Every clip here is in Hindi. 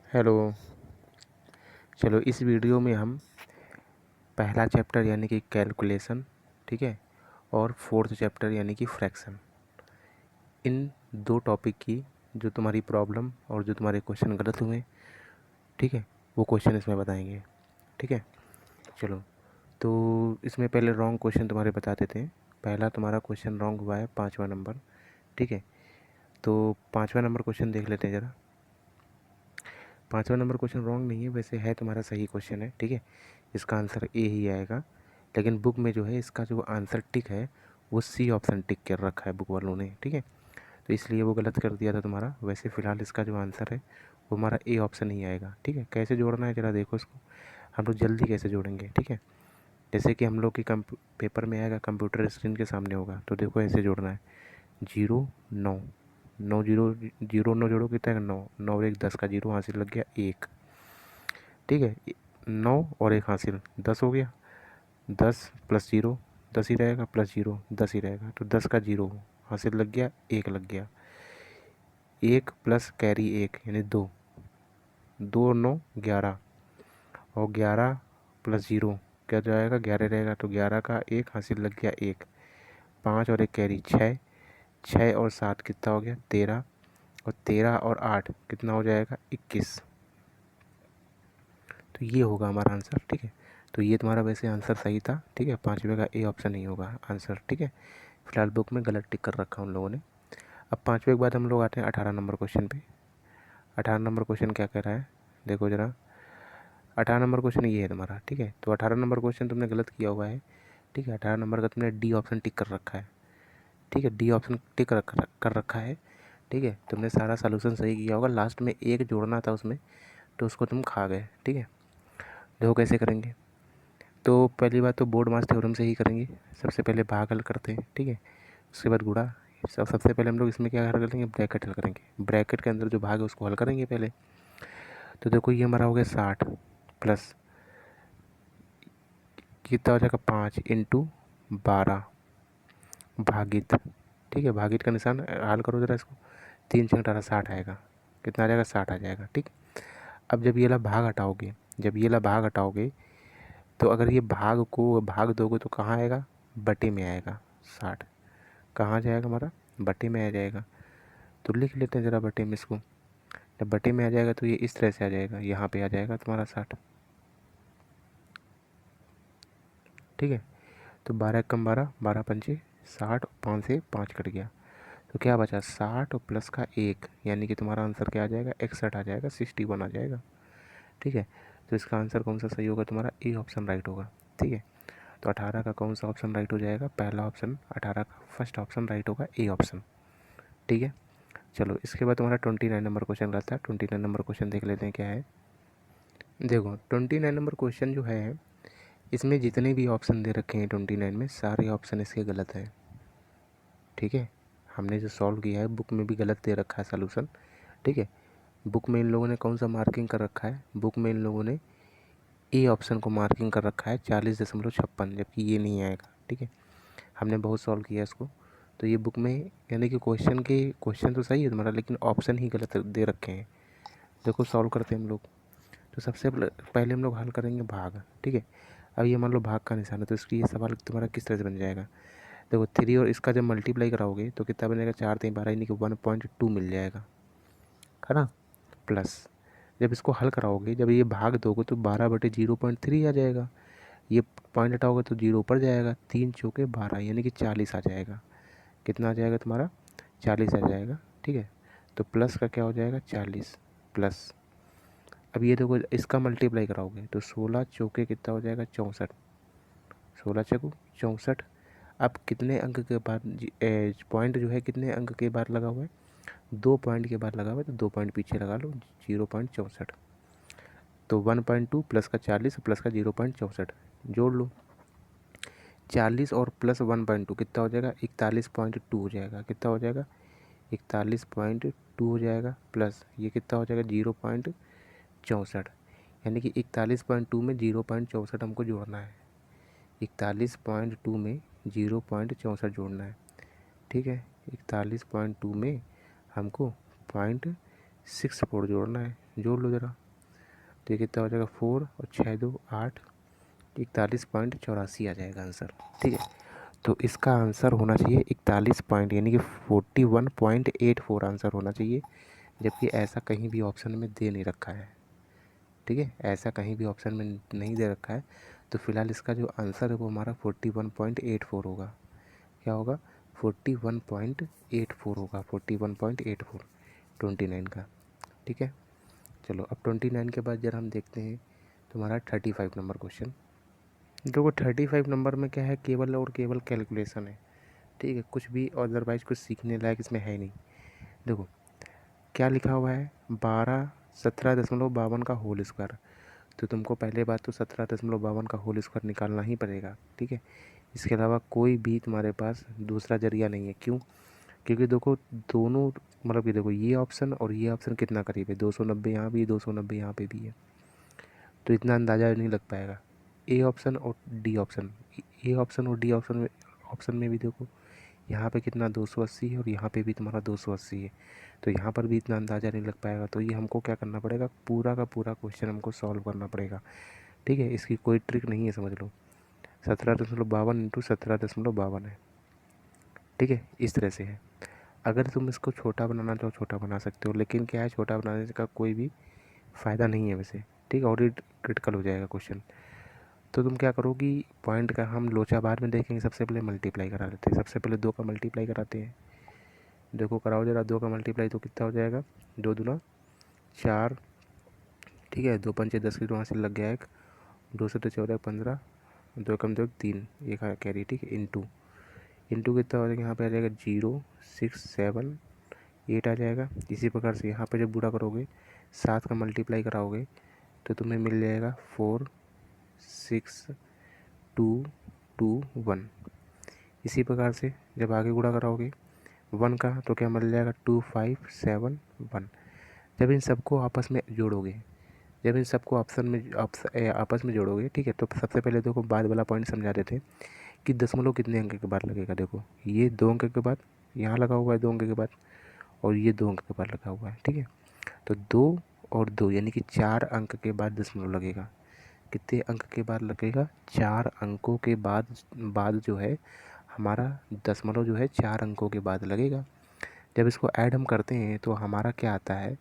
हेलो। चलो इस वीडियो में हम पहला चैप्टर यानी कि कैलकुलेशन, ठीक है, और फोर्थ चैप्टर यानी कि फ्रैक्शन, इन दो टॉपिक की जो तुम्हारी प्रॉब्लम और जो तुम्हारे क्वेश्चन गलत हुए, ठीक है, वो क्वेश्चन इसमें बताएंगे। ठीक है, चलो। तो इसमें पहले रॉन्ग क्वेश्चन तुम्हारे बता देते हैं। पहला तुम्हारा क्वेश्चन रॉन्ग हुआ है 5वां नंबर। ठीक है, तो 5वां नंबर क्वेश्चन देख लेते हैं ज़रा। 5वां नंबर क्वेश्चन रॉन्ग नहीं है, वैसे है तुम्हारा सही क्वेश्चन है। ठीक है, इसका आंसर ए ही आएगा, लेकिन बुक में जो है इसका जो आंसर टिक है वो सी ऑप्शन टिक कर रखा है बुक वालों ने। ठीक है, तो इसलिए वो गलत कर दिया था तुम्हारा। वैसे फ़िलहाल इसका जो आंसर है वो हमारा ए ऑप्शन ही आएगा। ठीक है, कैसे जोड़ना है ज़रा देखो इसको, हम लोग जल्दी कैसे जोड़ेंगे। ठीक है, जैसे कि हम लोग की पेपर में आएगा, कंप्यूटर स्क्रीन के सामने होगा, तो देखो ऐसे जोड़ना है। 0 9 9 0 0 9 जोड़ो कितना है 9, 9 और 1 10 का 0 हासिल लग गया 1। ठीक है, 9 और 1 हासिल 10 हो गया। 10 प्लस 0 10 ही रहेगा, प्लस 0 10 ही रहेगा, तो 10 का 0 हासिल लग गया, 1 लग गया। 1 प्लस कैरी 1 यानी 2, 2 9 11, और 11 प्लस 0 क्या जाएगा 11 रहेगा, तो 11 का 1 हासिल लग गया 1। 5 और 1 कैरी 6, 6 और 7 कितना हो गया 13, और 13 और 8 कितना हो जाएगा 21। तो ये होगा हमारा आंसर। ठीक है, तो ये तुम्हारा वैसे आंसर सही था। ठीक है, 5वें का ए ऑप्शन नहीं होगा आंसर। ठीक है, फिलहाल बुक में गलत टिक कर रखा उन लोगों ने। अब 5वें के बाद हम लोग आते हैं 18 नंबर क्वेश्चन पे। 18 नंबर क्वेश्चन क्या कह रहा है, देखो ज़रा। 18 नंबर क्वेश्चन ये है तुम्हारा। ठीक है, तो 18 नंबर क्वेश्चन तुमने गलत किया हुआ है। ठीक है, 18 नंबर का तुमने डी ऑप्शन टिक कर रखा है। ठीक है, डी ऑप्शन टिक कर रखा है। ठीक है, तुमने सारा सोल्यूशन सही किया होगा, लास्ट में एक जोड़ना था उसमें, तो उसको तुम खा गए। ठीक है, देखो कैसे करेंगे। तो पहली बात तो बोर्ड मास थ्योरम से ही करेंगे। सबसे पहले भाग हल करते हैं। ठीक है, उसके बाद गुणा। सबसे पहले हम लोग इसमें क्या हल करेंगे, ब्रैकेट हल करेंगे। ब्रैकेट के अंदर जो भाग है उसको हल करेंगे पहले। तो देखो ये हमारा हो गया 60 प्लस कितना हो जाएगा 5 इंटू 12 भागित। ठीक है, भागित का निशान हल करो ज़रा इसको। 3 छः 18 60 आएगा। कितना आ जाएगा 60 आ जाएगा। ठीक, अब जब ये वाला भाग हटाओगे, जब ये वाला भाग हटाओगे, तो अगर ये भाग को भाग दोगे तो कहाँ आएगा, बटे में आएगा। 60 कहाँ जाएगा हमारा, बटे में आ जाएगा। तो लिख लेते हैं ज़रा बटे में इसको। जब बटे में आ जाएगा तो ये इस तरह से आ जाएगा, यहाँ पे आ जाएगा तुम्हारा 60। ठीक है, तो 12 कम 12, 12 पंचे 60, 5 से 5 कट गया, तो क्या बचा 60 और प्लस का 1, यानी कि तुम्हारा आंसर क्या आ जाएगा 61 आ जाएगा, 61 आ जाएगा। ठीक है, तो इसका आंसर कौन सा सही होगा तुम्हारा, ए ऑप्शन राइट होगा। ठीक है, तो 18 का कौन सा ऑप्शन राइट हो जाएगा, पहला ऑप्शन 18 का फर्स्ट ऑप्शन राइट होगा, ए ऑप्शन। ठीक है, चलो इसके बाद तुम्हारा 29 नंबर क्वेश्चन रहता है। 29 नंबर क्वेश्चन देख लेते हैं क्या है। देखो 29 नंबर क्वेश्चन जो है, इसमें जितने भी ऑप्शन दे रखे हैं 29 में, सारे ऑप्शन इसके गलत हैं। ठीक है, हमने जो सॉल्व किया है बुक में भी गलत दे रखा है सोल्यूशन। ठीक है, बुक में इन लोगों ने कौन सा मार्किंग कर रखा है, बुक में इन लोगों ने ए ऑप्शन को मार्किंग कर रखा है 40.56, जबकि ये नहीं आएगा। ठीक है, हमने बहुत सॉल्व किया इसको, तो ये बुक में यानी कि क्वेश्चन तो सही है तुम्हारा, लेकिन ऑप्शन ही गलत दे रखे हैं। देखो सॉल्व करते हैं हम लोग। तो सबसे पहले हम लोग हल करेंगे भाग। ठीक है, अब ये मान लो भाग का निशान है, तो इसकी ये सवाल तुम्हारा किस तरह से बन जाएगा। देखो 3 और इसका जब मल्टीप्लाई कराओगे तो कितना बनेगा, 4 3 12 यानी कि 1.2 मिल जाएगा, है ना। प्लस जब इसको हल कराओगे, जब ये भाग दोगे तो 12/0.3 आ जाएगा। ये पॉइंट हटाओगे तो 0 ऊपर जाएगा, 3 चौके 12 यानी कि 40 आ जाएगा। कितना आ जाएगा तुम्हारा 40 आ जाएगा। ठीक है, तो प्लस का क्या हो जाएगा 40 प्लस। अब ये देखो इसका मल्टीप्लाई कराओगे तो 16 चौके कितना हो जाएगा 64, 16 चौको 64। अब कितने अंक के बाद पॉइंट जो है कितने अंक के बाद लगा हुआ है, 2 पॉइंट के बाद लगा हुआ है, तो 2 पॉइंट पीछे लगा लो, 0.64। तो 1.2 प्लस का 40 प्लस का 0.64 जोड़ लो। 40 और प्लस 1.2 कितना हो जाएगा 41.2 हो जाएगा। कितना हो जाएगा 41.2 हो जाएगा, प्लस ये कितना हो जाएगा 0.64, यानी कि 41.2 में 0.64 हमको जोड़ना है। 41.2 में 0.64 जोड़ना है। ठीक है, 41.2 में हमको 6 4 जोड़ना है, जोड़ लो ज़रा। तो ये कितना हो जाएगा 4 और 6 2 8, 41.84 आ जाएगा आंसर। ठीक है, तो इसका आंसर होना चाहिए 41 पॉइंट यानी कि 41.84 आंसर होना चाहिए, जबकि ऐसा कहीं भी ऑप्शन में दे नहीं रखा है। ठीक है, ऐसा कहीं भी ऑप्शन में नहीं दे रखा है, तो फिलहाल इसका जो आंसर है वो हमारा 41.84 होगा। क्या होगा? 41.84 होगा, 41.84 29 का। ठीक है, चलो अब 29 के बाद जरा हम देखते हैं तुम्हारा 35 नंबर क्वेश्चन। देखो 35 नंबर में क्या है, केवल और केवल कैलकुलेशन है। ठीक है, कुछ भी अदरवाइज कुछ सीखने लायक इसमें है नहीं। देखो क्या लिखा हुआ है, 17.52 का होल स्क्वायर। तो तुमको पहले बात तो 17.52 का होल स्क्वायर निकालना ही पड़ेगा। ठीक है, इसके अलावा कोई भी तुम्हारे पास दूसरा जरिया नहीं है। क्यों? क्योंकि देखो दोनों, मतलब कि देखो ये ऑप्शन और ये ऑप्शन कितना करीब है, 290 यहाँ भी, 290 यहाँ पे भी है, तो इतना अंदाज़ा नहीं लग पाएगा। ए ऑप्शन और डी ऑप्शन, ए ऑप्शन और डी ऑप्शन में भी देखो यहाँ पे कितना 280 है और यहाँ पे भी तुम्हारा 280 है, तो यहाँ पर भी इतना अंदाज़ा नहीं लग पाएगा। तो ये हमको क्या करना पड़ेगा, पूरा का पूरा क्वेश्चन हमको सॉल्व करना पड़ेगा। ठीक है, इसकी कोई ट्रिक नहीं है, समझ लो। 17.52 इंटू 17.52 है। ठीक है, इस तरह से है। अगर तुम इसको छोटा बनाना चाहो छोटा बना सकते हो, लेकिन क्या है, छोटा बनाने का कोई भी फ़ायदा नहीं है वैसे। ठीक है, और ये क्रिटिकल हो जाएगा क्वेश्चन। तो तुम क्या करो कि पॉइंट का हम लोचा बाद में देखेंगे, सबसे पहले मल्टीप्लाई करा लेते हैं। सबसे पहले 2 का मल्टीप्लाई कराते हैं। देखो कराओ जरा, 2 का मल्टीप्लाई तो कितना हो जाएगा, 2 दूना 4। ठीक है, 2 पंचे 10 की वहाँ से लग गया एक, 2 से तो 14 15, 2 कम 2 3, एक कैरी। ठीक है, इंटू कितना हो जाएगा, यहाँ पे आ जाएगा 0 6 7 8 आ जाएगा। इसी प्रकार से यहाँ पे जब बुरा करोगे 7 का मल्टीप्लाई कराओगे तो तुम्हें मिल जाएगा 4 6 2 2 1। इसी प्रकार से जब आगे गुणा कराओगे 1 का तो क्या मिल जाएगा 2 5 7 1। जब इन सबको आपस में जोड़ोगे, जब इन सबको आपस में जोड़ोगे, ठीक है, तो सबसे पहले देखो बाद वाला पॉइंट समझा देते हैं कि दशमलव कितने अंक के बाद लगेगा। देखो ये 2 अंक के बाद यहाँ लगा हुआ है, 2 अंक के बाद, और ये 2 अंक के बाद लगा हुआ है। ठीक है, तो 2 और 2 यानी कि 4 अंक के बाद दशमलव लगेगा। कितने अंक के बाद लगेगा, 4 अंकों के बाद जो है हमारा दशमलव जो है 4 अंकों के बाद लगेगा। जब इसको ऐड हम करते हैं तो हमारा क्या आता है,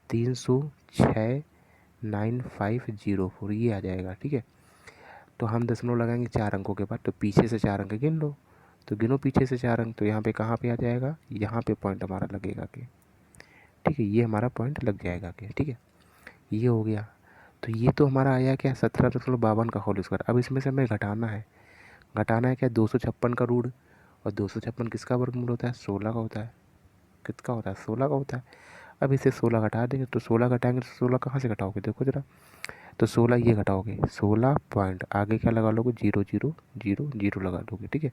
306,9504 ये आ जाएगा। ठीक है, तो हम दशमलव लगाएंगे 4 अंकों के बाद, तो पीछे से 4 अंक गिन लो। तो गिनो पीछे से 4 अंक, तो यहाँ पे कहाँ पे आ जाएगा, यहाँ पे पॉइंट हमारा लगेगा कि, ठीक है, ये हमारा पॉइंट लग जाएगा कि, ठीक है, ये हो गया। तो ये तो हमारा आया क्या, 17.52 का होल स्क्वायर। अब इसमें से हमें घटाना है क्या, 256 का रूट। और 256 किसका वर्गमूल होता है, 16 का होता है। किसका होता है, 16 का होता है। अब इसे 16 घटा देंगे, तो 16 घटाएंगे तो 16 कहाँ से घटाओगे, देखो ज़रा। तो 16 ये घटाओगे, 16 पॉइंट आगे क्या लगा लोगे, 0 0 0 0 लगा लोगे। ठीक है,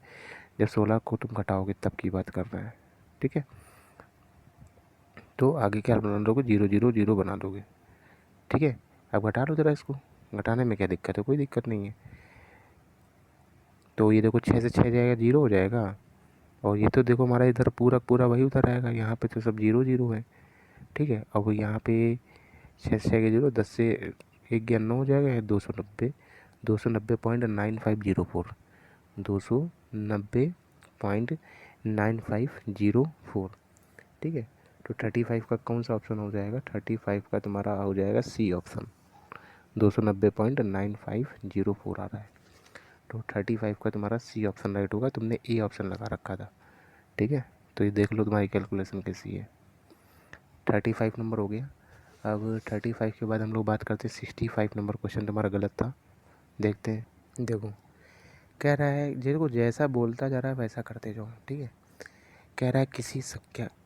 जब 16 को तुम घटाओगे तब की बात कर रहे हैं। ठीक है, तो आगे क्या बना लोगे, 0 0 0 बना दोगे। ठीक है, अब घटा लो ज़रा इसको। घटाने में क्या दिक्कत है, कोई दिक्कत नहीं है। तो ये देखो 6 से 6 जाएगा, 0 हो जाएगा। और ये तो देखो हमारा इधर पूरा पूरा वही उधर आएगा, यहाँ पे तो सब 0 0 है। ठीक है, अब यहाँ पे 6 से 6 के 0, 10 से 1 गया 9 हो जाएगा, 290, 290.9504, 290.9504। ठीक है, तो 35 का कौन सा ऑप्शन हो जाएगा, 35 का तुम्हारा हो जाएगा सी ऑप्शन, 290.9504 आ रहा है। तो 35 का तुम्हारा सी ऑप्शन राइट होगा, तुमने ए ऑप्शन लगा रखा था। ठीक है, तो ये देख लो तुम्हारी कैलकुलेशन कैसी है। 35 नंबर हो गया। अब 35 के बाद हम लोग बात करते हैं 65 नंबर क्वेश्चन, तुम्हारा गलत था। देखते हैं, देखो कह रहा है, देखो जैसा बोलता जा रहा है वैसा करते जाओ। ठीक है, कह रहा है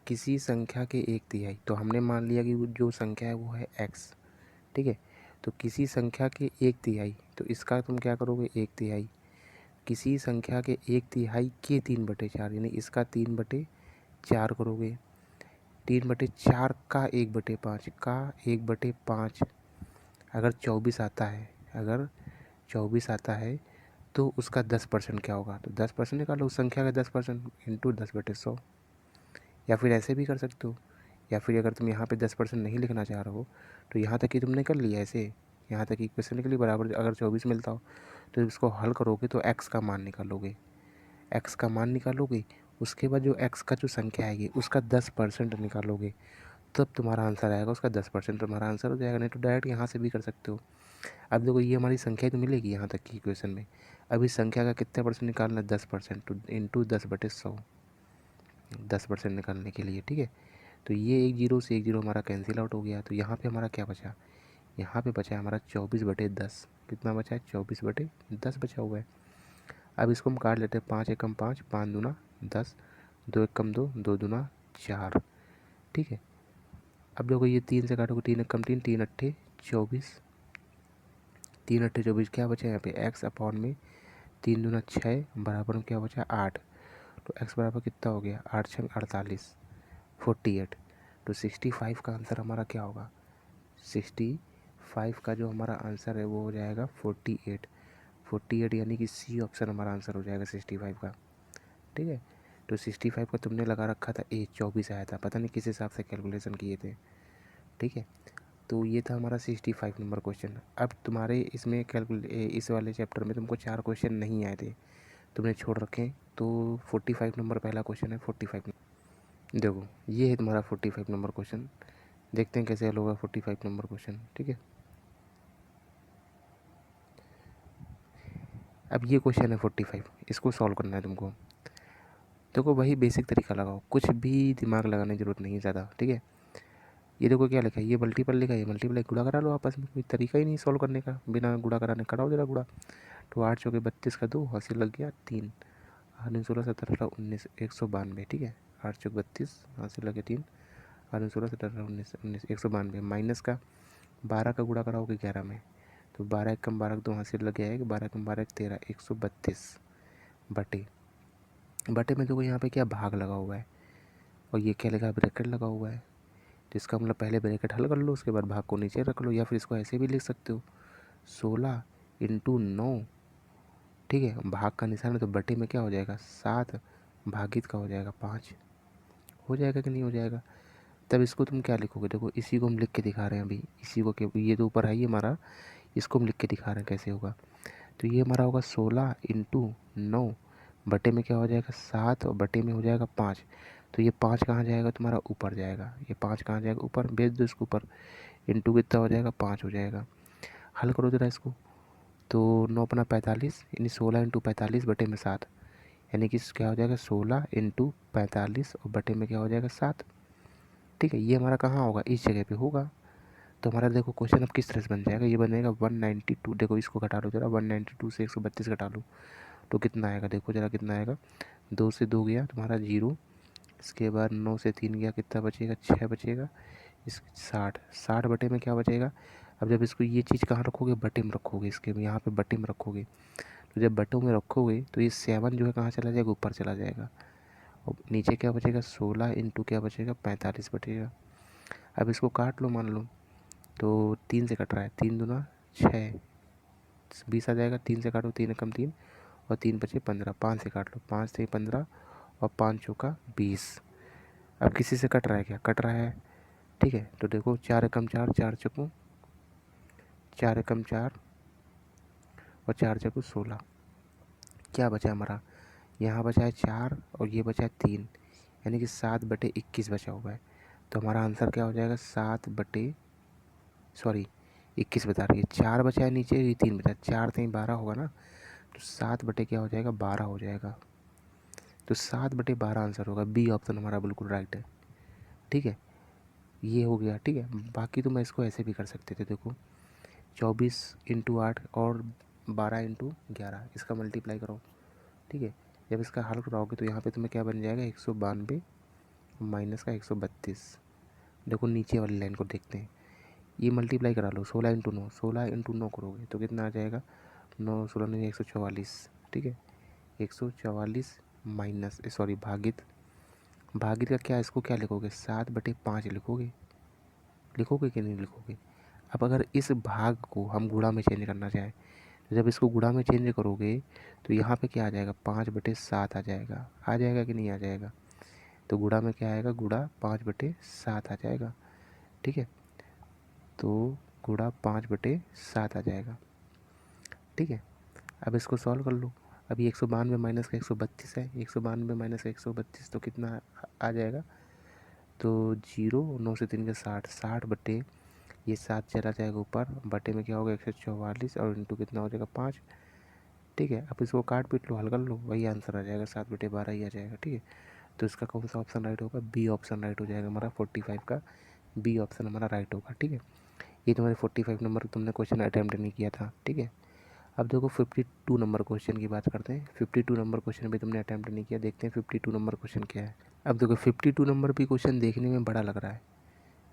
किसी संख्या के 1/3, तो हमने मान लिया कि जो संख्या है वो है x। ठीक है, तो किसी संख्या के 1/3, तो इसका तुम क्या करोगे, 1/3 किसी संख्या के 1/3 के 3/4, यानी इसका 3/4 करोगे। 3/4 का 1/5 का 1/5 अगर 24 आता है, अगर 24 आता है तो उसका 10% क्या होगा, तो 10% निकालो उस संख्या का, 10% इंटू 10/100। या फिर ऐसे भी कर सकते हो, या फिर अगर तुम यहाँ पे 10% नहीं लिखना चाह रहे हो तो यहाँ तक ही तुमने कर लिया ऐसे, यहाँ तक इक्वेशन के लिए बराबर अगर 24 मिलता हो तो इसको हल करोगे तो x का मान निकालोगे, x का मान निकालोगे, उसके बाद जो x का जो संख्या आएगी उसका 10% निकालोगे, तब तुम्हारा आंसर आएगा, उसका 10% तुम्हारा आंसर हो जाएगा। नहीं तो डायरेक्ट यहाँ से भी कर सकते हो। अब देखो ये हमारी संख्या तो मिलेगी यहाँ तक की इक्वेशन में। अब इस संख्या का कितना परसेंट निकालना है, 10%, तो इंटू 10/100, 10% निकालने के लिए, ठीक है। तो ये एक जीरो से एक जीरो हमारा कैंसिल आउट हो गया। तो यहाँ पे हमारा क्या बचा, यहाँ पे बचा है हमारा 24/10। कितना बचा है, 24/10 बचा हुआ है। अब इसको हम काट लेते हैं, 5 एकम 5, 5 दूना 10, 2 एकम 2, 2 दूना 4, ठीक है। अब देखो ये 3 से काटोगे, 3 एकम 3, 3 अट्ठे 24, 3 अट्ठे 24, क्या बचा यहाँ पे x अपॉन में 3 दूना 6 बराबर में क्या बचा 8। तो x बराबर कितना हो गया, 8 छंग 48, 48। तो 65 का आंसर हमारा क्या होगा, 65 का जो हमारा आंसर है वो हो जाएगा 48, 48 यानी कि सी ऑप्शन हमारा आंसर हो जाएगा 65 का, ठीक है। तो 65 का तुमने लगा रखा था 24 आया था, पता नहीं किस हिसाब से कैलकुलेशन किए थे, ठीक है। तो ये था हमारा 65 नंबर क्वेश्चन। अब तुम्हारे इसमें इस वाले चैप्टर में तुमको 4 क्वेश्चन नहीं आए थे, तुमने छोड़ रखे, तो 45 नंबर पहला क्वेश्चन है। 45 देखो ये है तुम्हारा 45 नंबर क्वेश्चन, देखते हैं कैसे हल होगा 45 नंबर क्वेश्चन, ठीक है। अब ये क्वेश्चन है 45, इसको सॉल्व करना है तुमको। देखो वही बेसिक तरीका लगाओ, कुछ भी दिमाग लगाने की ज़रूरत नहीं है ज़्यादा, ठीक है। ये देखो क्या लिखा है, ये मल्टीपल लिखा है, ये मल्टीपल गुणा करा लो आपस में, कोई तरीका ही नहीं सॉल्व करने का बिना गुणा कराने, कराओ जरा गुणा। तो 8 चौके 32 का 2, हासिल लग गया 3, 8 16 17 19 192, ठीक है। 8 चौक 32, हासिल लगे 3, 8 16 17 19 19 192, माइनस का 12 का गुणा कराओगे 11 में, तो 12 कम 12 2 हासिल लग गया है, 12 कम 12 13, 132 बटे बटे में देखो यहाँ पे क्या भाग लगा हुआ है, और ये क्या लगा, ब्रैकेट लगा हुआ है, तो इसका मतलब पहले ब्रैकेट हल कर लो, उसके बाद भाग को नीचे रख लो, या फिर इसको ऐसे भी लिख सकते हो 16 इंटू 9, ठीक है। भाग का निशान है तो बटे में क्या हो जाएगा 7, भागित का हो जाएगा 5, हो जाएगा कि नहीं हो जाएगा। तब इसको तुम क्या लिखोगे, देखो इसी को हम लिख के दिखा रहे हैं अभी, इसी को ये तो ऊपर है ही हमारा, इसको हम लिख के दिखा रहे हैं कैसे होगा। तो ये हमारा होगा 16 इंटू 9, बटे में क्या हो जाएगा 7, और बटे में हो जाएगा 5। तो ये 5 कहाँ जाएगा तुम्हारा, ऊपर जाएगा, ये 5 कहाँ जाएगा ऊपर, भेज दो इसको ऊपर, इंटू कितना हो जाएगा 5 हो जाएगा। हल करो जरा इसको, तो 9 अपना 45, यानी 16 इंटू 45 बटे में 7, यानी कि क्या हो जाएगा 16 इंटू 45 और बटे में क्या हो जाएगा 7, ठीक है। ये हमारा कहाँ होगा, इस जगह पे होगा। तो हमारा देखो क्वेश्चन अब किस तरह से बन जाएगा, ये बनेगा 192, देखो इसको घटा लो जरा, 192 से 132 घटा लो तो कितना आएगा, देखो जरा कितना आएगा, 2 से 2 गया तुम्हारा 0, इसके बाद 9 से 3 गया, कितना बचेगा 6 बचेगा, इस 60, 60 बटे में क्या बचेगा। अब जब इसको ये चीज़ कहाँ रखोगे, बटे में रखोगे, इसके यहाँ पे बटे में रखोगे, तो जब बटों में रखोगे तो ये 7 जो है कहाँ चला जाएगा, ऊपर चला जाएगा, और नीचे क्या बचेगा 16 इंटू क्या बचेगा 45 बचेगा। अब इसको काट लो, मान लो तो 3 से कट रहा है, 3 दूना 6, 20 आ जाएगा, 3 से काटो, 3 कम 3 और 3 बचे 15, 5 से काट लो, 5 से 15 और 5 चौका 20। अब किसी से कट रहा है क्या, कट रहा है, ठीक है। तो देखो 4 कम 4, 4 चौको 4 कम 4 और 4 चौको 16, क्या बचा हमारा, यहाँ बचा है 4 और ये बचा है 3, यानी कि 7/21 बचा हुआ है। तो हमारा आंसर क्या हो जाएगा, 21 बता रही है, 4 बचा है नीचे, ये 3 बचा, 4 3 12 होगा ना, तो 7 बटे क्या हो जाएगा 12 हो जाएगा। तो 7/12 आंसर होगा, बी ऑप्शन हमारा बिल्कुल राइट है, ठीक है। ये हो गया, ठीक है। बाकी तो मैं इसको ऐसे भी कर सकते थे, देखो 24 इंटू 8 और 12 इंटू 11, इसका मल्टीप्लाई करो, ठीक है। जब इसका हल कराओगे तो यहाँ पे तुम्हें क्या बन जाएगा 192 माइनस का 132। देखो नीचे वाली लाइन को देखते हैं, ये मल्टीप्लाई करा लो, 16 इंटू 9, 16 इंटू 9 करोगे तो कितना आ जाएगा, 9 16 9 144, ठीक है। 144 माइनस भागित, भागित का क्या, इसको क्या लिखोगे 7/5 लिखोगे, लिखोगे कि नहीं लिखोगे। अब अगर इस भाग को हम गुणा में चेंज करना चाहें, तो जब इसको गुणा में चेंज करोगे तो यहाँ पे क्या आ जाएगा 5/7 आ जाएगा, कि नहीं आ जाएगा। तो गुणा में क्या आएगा, गुणा 5/7 आ जाएगा। ठीक है, तो गुणा 5/7 आ जाएगा। ठीक है, अब इसको सॉल्व कर लो। अभी 192 माइनस का 132 है, 192 माइनस का 132 तो कितना आ जाएगा, तो 0, 9 से 3 के 60, 60 ये 7 चला जाएगा ऊपर, बटे में क्या होगा 144 और इंटू कितना हो जाएगा 5। ठीक है, अब इसको काट पीट लो, हल कर लो, वही आंसर आ जाएगा, 7/12 ही आ जाएगा। ठीक है, तो इसका कौन सा ऑप्शन राइट होगा, बी ऑप्शन राइट हो जाएगा हमारा, 45 का बी ऑप्शन हमारा राइट होगा। ठीक है, ये तुम्हारे 45 नंबर तुमने क्वेश्चन अटैम्प्ट नहीं किया था। ठीक है, अब देखो 52 नंबर क्वेश्चन की बात करते हैं। 52 नंबर क्वेश्चन भी तुमने अटैम्प्ट नहीं किया, देखते हैं 52 नंबर क्वेश्चन क्या है। अब देखो 52 नंबर भी क्वेश्चन देखने में बड़ा लग रहा है,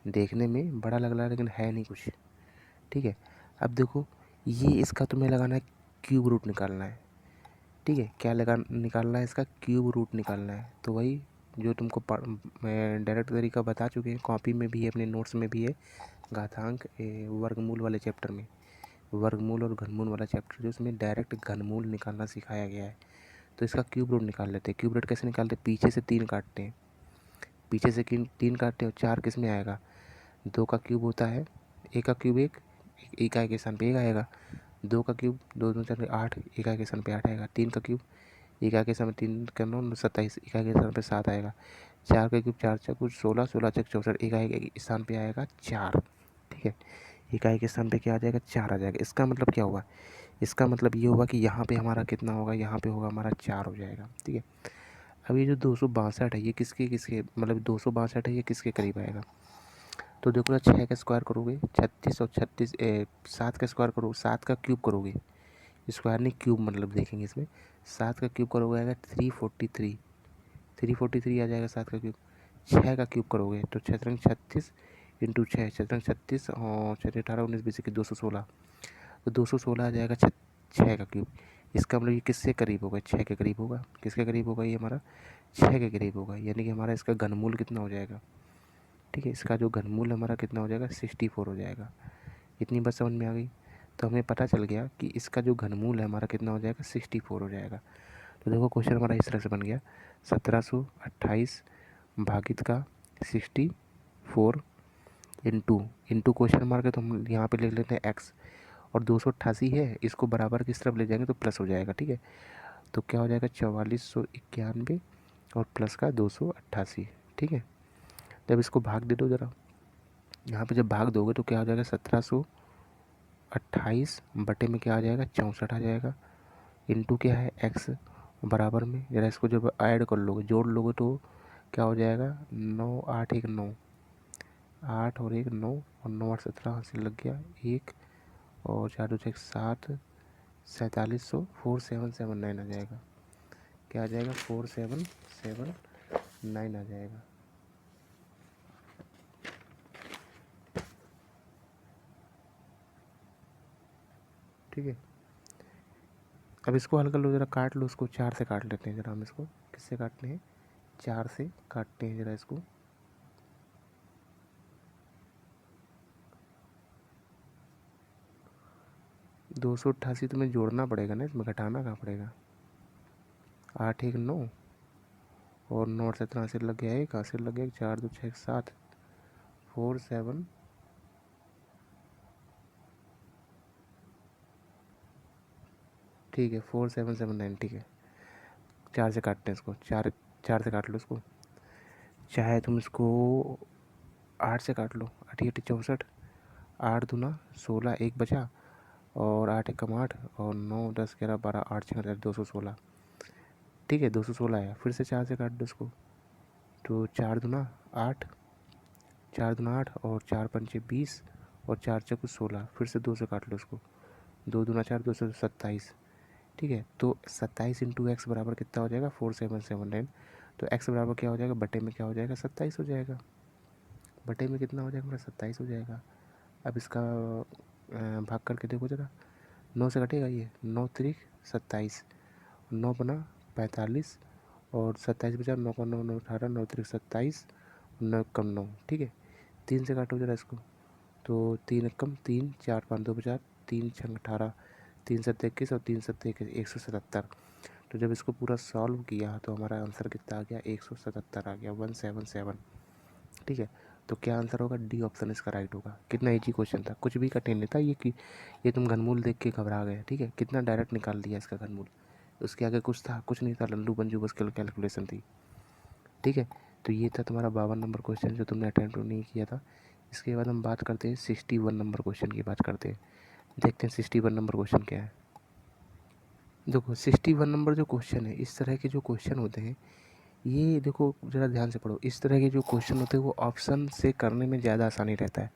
देखने में बड़ा लग रहा है लेकिन है नहीं कुछ। ठीक है, अब देखो ये इसका तुम्हें लगाना है, क्यूब रूट निकालना है। ठीक है, क्या निकालना है, इसका क्यूब रूट निकालना है। तो वही जो तुमको मैं डायरेक्ट तरीका बता चुके हैं, कॉपी में भी है, अपने नोट्स में भी है, घातांक वर्गमूल वाले चैप्टर में, वर्गमूल और घनमूल वाला चैप्टर जो उसमें डायरेक्ट घनमूल निकालना सिखाया गया है। तो इसका क्यूब रूट निकाल लेते हैं। क्यूब रूट कैसे निकालते हैं, पीछे से 3 काटते हैं, पीछे से 3 काटते हैं और 4 किस में आएगा, 2 का क्यूब होता है, एक का क्यूब एक, इकाई के स्थान पे एक आएगा, 2 का क्यूब 2 2 4 8, इकाई के स्थान पे 8 आएगा, 3 का क्यूब इकाई के स्थान पे 3 का 9 27, इकाई के स्थान पे 7 आएगा, 4 का क्यूब 4 4 कुछ 16, 16 चक 64, इकाई के स्थान पे आएगा 4। ठीक है, इकाई के स्थान पे क्या आ जाएगा, 4 आ जाएगा। इसका मतलब क्या हुआ, इसका मतलब ये होगा कि यहाँ पे हमारा कितना होगा, यहाँ पे होगा हमारा 4 हो जाएगा। ठीक है, अब ये जो 262 है ये किसके किसके मतलब 262 है ये किसके करीब आएगा, तो देखो ना 6 का स्क्वायर करोगे 36 और 36 7 का स्क्वायर करोगे, 7 का क्यूब करोगे, स्क्वायर नहीं क्यूब मतलब देखेंगे इसमें, 7 का क्यूब करोगे आएगा 343, 343 आ जाएगा 7 का क्यूब। 6 का क्यूब करोगे तो 6 36 इंटू 6, 6 36 और 6 18 19 20 21 216, तो 216 आ जाएगा 6 का क्यूब। इसका मतलब ये किससे करीब होगा, 6 के करीब होगा। किसके करीब होगा, ये हमारा 6 के करीब होगा, यानी कि हमारा इसका घनमूल कितना हो जाएगा। ठीक है, इसका जो घनमूल हमारा कितना हो जाएगा, 64 हो जाएगा। इतनी बात समझ में आ गई, तो हमें पता चल गया कि इसका जो घनमूल है हमारा कितना हो जाएगा, 64 हो जाएगा। तो देखो क्वेश्चन हमारा इस तरह से बन गया, 1728 भागित का 64 इंटू इंटू क्वेश्चन मार्क है तो हम यहाँ पे लिख लेते हैं एक्स, और 288 है, इसको बराबर किस तरफ ले जाएंगे तो प्लस हो जाएगा। ठीक है, तो क्या हो जाएगा 4491 और प्लस का 288। ठीक है, जब इसको भाग दे दो ज़रा, यहाँ पे जब भाग दोगे तो क्या हो जाएगा 1728 बटे में क्या आ जाएगा 64 आ जाएगा, इंटू क्या है एक्स, बराबर में ज़रा इसको जब ऐड कर लोगे जोड़ लोगे तो क्या हो जाएगा 9 8 1 9, 8 और 1 9 और 9 8 17 हासिल लग गया 1 और 4 2 6 7, 4700 4779 आ जाएगा। क्या आ जाएगा 4779 आ जाएगा। ठीक है, अब इसको हल कर लो ज़रा, काट लो उसको, 4 से काट लेते हैं ज़रा, हम इसको किससे काटते हैं, 4 से काटते हैं ज़रा इसको। दो सौ अट्ठासी तुम्हें जोड़ना पड़ेगा ना, इसमें घटाना कहाँ पड़ेगा, 8 1 9 और 9 17 हासिल लग गया 1, हासिल लग गया 4 2 6 7 4 7, ठीक है 4779। ठीक है, 4 से काटते हैं इसको, 4 4 से काट लो इसको, चाहे तुम इसको 8 से काट लो, 8 8 64, 8 दूना 16 एक बचा और 8 एक कम 8 और 9 10 11 12 8 6 216। ठीक है 216 आया, फिर से 4 से काट दो इसको, तो 4 दूना 8, 4 दूना 8 और 4 पंचे 20 और 4 चौके 16, फिर से 2 से काट लो इसको, 2 दूना 4 2 से 27। ठीक है, तो 27 इंटू एक्स बराबर कितना हो जाएगा 4779। तो एक्स बराबर क्या हो जाएगा, बटे में क्या हो जाएगा 27 हो जाएगा, बटे में कितना हो जाएगा हमारा 27 हो जाएगा। अब इसका भाग करके देखो ज़रा, 9 से कटेगा ये, 9 त्रिक 27, 9 बना 45 और 27 बचा, 9 का 9 9 18, 9 त्रिक 27, 9 कम 9। ठीक है, 3 से काटो जरा इसको, तो 3 कम 3 4 5 2 बचा, 3 6 18, 3 7 21 और 3 7 21 177। तो जब इसको पूरा सॉल्व किया तो हमारा आंसर कितना आ गया, 177 आ गया, 177। ठीक है, तो क्या आंसर होगा, डी ऑप्शन इसका राइट होगा। कितना इजी क्वेश्चन था, कुछ भी कठिन नहीं था ये कि ये तुम घनमूल देख के घबरा गए। ठीक है, कितना डायरेक्ट निकाल दिया इसका घनमूल, उसके आगे कुछ था, कुछ नहीं था, लल्लू पंजू बस कैलकुलेशन थी। ठीक है, तो ये था तुम्हारा 52 नंबर क्वेश्चन जो तुमने अटेम्प्ट नहीं किया था। इसके बाद हम बात करते हैं 61 नंबर क्वेश्चन की बात करते हैं। देखते हैं 61 नंबर क्वेश्चन क्या है। देखो 61 नंबर जो क्वेश्चन है, इस तरह के जो क्वेश्चन होते हैं ये देखो ज़रा ध्यान से पढ़ो। इस तरह के जो क्वेश्चन होते हैं वो ऑप्शन से करने में ज़्यादा आसानी रहता है।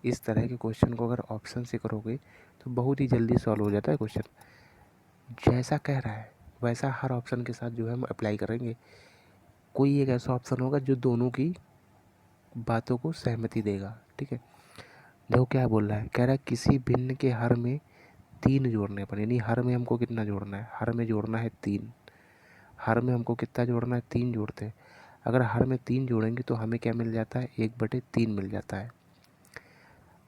इस तरह के क्वेश्चन को अगर ऑप्शन से करोगे तो बहुत ही जल्दी सॉल्व हो जाता है क्वेश्चन। जैसा कह रहा है वैसा हर ऑप्शन के साथ जो है हम अप्लाई करेंगे। कोई एक ऐसा ऑप्शन होगा जो दोनों की बातों को सहमति देगा। ठीक है, देखो क्या बोल रहा है, कह रहा है किसी भिन्न के हर में 3 जोड़ने पर, यानी हर में हमको कितना जोड़ना है, हर में जोड़ना है 3। हर में हमको कितना जोड़ना है, 3 जोड़ते हैं। अगर हर में 3 जोड़ेंगे तो हमें क्या मिल जाता है, 1/3 मिल जाता है।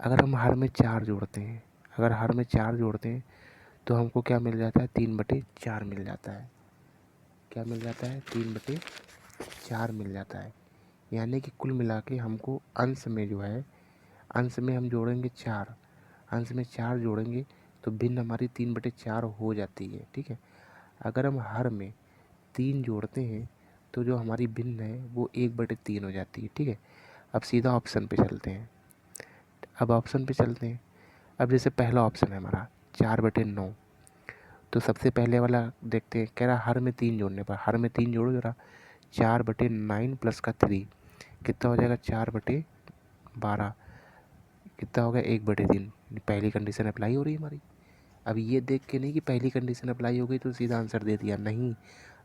अगर हम हर में 4 जोड़ते हैं, अगर हर में 4 जोड़ते हैं तो हमको क्या मिल जाता है, 3/4 मिल जाता है। क्या मिल जाता है, 3/4 मिल जाता है। यानी कि कुल मिला के हमको अंश में जो है, अंश में हम जोड़ेंगे 4, अंश में 4 जोड़ेंगे तो भिन्न हमारी 3/4 हो जाती है। ठीक है, अगर हम हर में 3 जोड़ते हैं तो जो हमारी भिन्न है वो 1/3 हो जाती है। ठीक है, अब सीधा ऑप्शन पे चलते हैं। अब ऑप्शन पे चलते हैं। अब जैसे पहला ऑप्शन है हमारा 4/9, तो सबसे पहले वाला देखते हैं। कह रहा हर में 3 जोड़ने पर, हर में 3 जोड़ो जरा, 4/9 प्लस का 3 कितना हो जाएगा, 4/12 कितना हो गया, 1/3। पहली कंडीशन अप्लाई हो रही है हमारी। अब ये देख के नहीं कि पहली कंडीशन अप्लाई हो गई तो सीधा आंसर दे दिया, नहीं।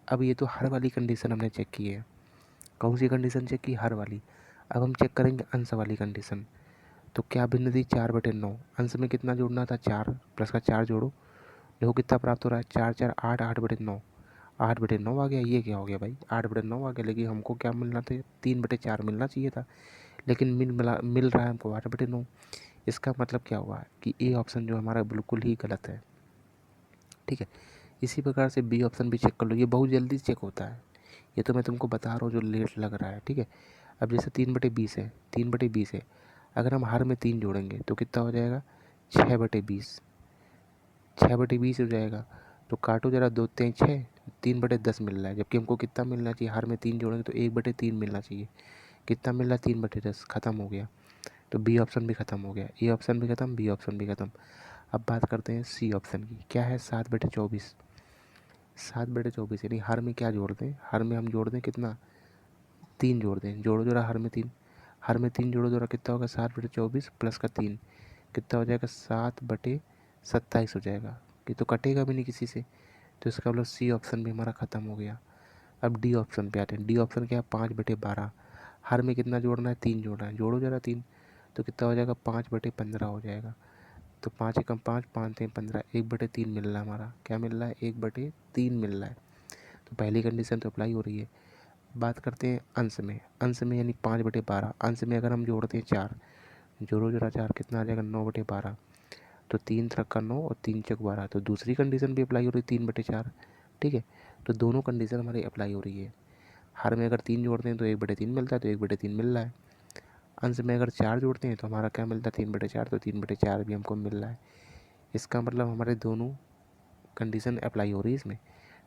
अब ये तो हर वाली कंडीशन हमने चेक की है। कौन सी कंडीशन चेक की, हर वाली। अब हम चेक करेंगे अंश वाली कंडीशन। तो क्या भिन्न थी, 4/9। अंश में कितना जोड़ना था, 4 प्लस का 4 जोड़ो, देखो कितना प्राप्त हो रहा है, 4 4 8, 8/9, 8/9 आ गया। ये क्या हो गया भाई, 8/9 आ गया। लेकिन हमको क्या मिलना था, 3/4 मिलना चाहिए था, लेकिन मिल रहा है हमको 8/9। इसका मतलब क्या हुआ कि ए ऑप्शन जो हमारा बिल्कुल ही गलत है। ठीक है, इसी प्रकार से बी ऑप्शन भी चेक कर लो, ये बहुत जल्दी चेक होता है। ये तो मैं तुमको बता रहा हूँ जो लेट लग रहा है। ठीक है, अब जैसे 3/20 है, 3/20 है, अगर हम हर में 3 जोड़ेंगे तो कितना हो जाएगा, 6/20, 6/20 हो जाएगा। तो काटो जरा, 2 3 6, 3/10 मिल रहा है, जबकि हमको कितना मिलना चाहिए, हर में 3 जोड़ेंगे तो 1/3 मिलना चाहिए। कितना मिल रहा है, 3/10, ख़त्म हो गया। तो बी ऑप्शन भी ख़त्म हो गया, ए ऑप्शन भी ख़त्म, बी ऑप्शन भी ख़त्म। अब बात करते हैं सी ऑप्शन की, क्या है, 7/24। 7/24 यानी हर में क्या जोड़ दें, हर में हम जोड़ दें कितना, 3 जोड़ दें, जोड़ो जरा हर में 3, हर में 3 जोड़ो जरा, कितना होगा, 7/24 प्लस का 3 कितना हो जाएगा, 7/27 हो जाएगा। ये तो कटेगा भी नहीं किसी से, तो इसका मतलब सी ऑप्शन भी हमारा ख़त्म हो गया। अब डी ऑप्शन पे आते हैं। डी ऑप्शन क्या है, 5/12, हर में कितना जोड़ना है, 3 जोड़ना है, जोड़ो जरा 3, तो कितना हो जाएगा, 5/15 हो जाएगा। तो 5 एकम 5, 5 3 15, 1/3 मिल रहा है हमारा, क्या मिल रहा है, 1/3 मिल रहा है। तो पहली कंडीशन तो अप्लाई हो रही है। बात करते हैं अंश में, अंश में यानी 5/12, अंश में अगर हम जोड़ते हैं 4, जोड़ो जरा 4, कितना आ जाएगा, 9/12। तो 3 3 का 9 और 3 4 12, तो दूसरी कंडीशन भी अप्लाई हो रही है, 3/4। ठीक है, तो दोनों कंडीशन हमारी अप्लाई हो रही है। हर में अगर 3 जोड़ते हैं तो 1/3 मिलता है, तो 1/3 मिल रहा है। अंश में अगर 4 जोड़ते हैं तो हमारा क्या मिलता है, 3/4, तो 3/4 भी हमको मिल रहा है। इसका मतलब हमारे दोनों कंडीशन अप्लाई हो रही है इसमें।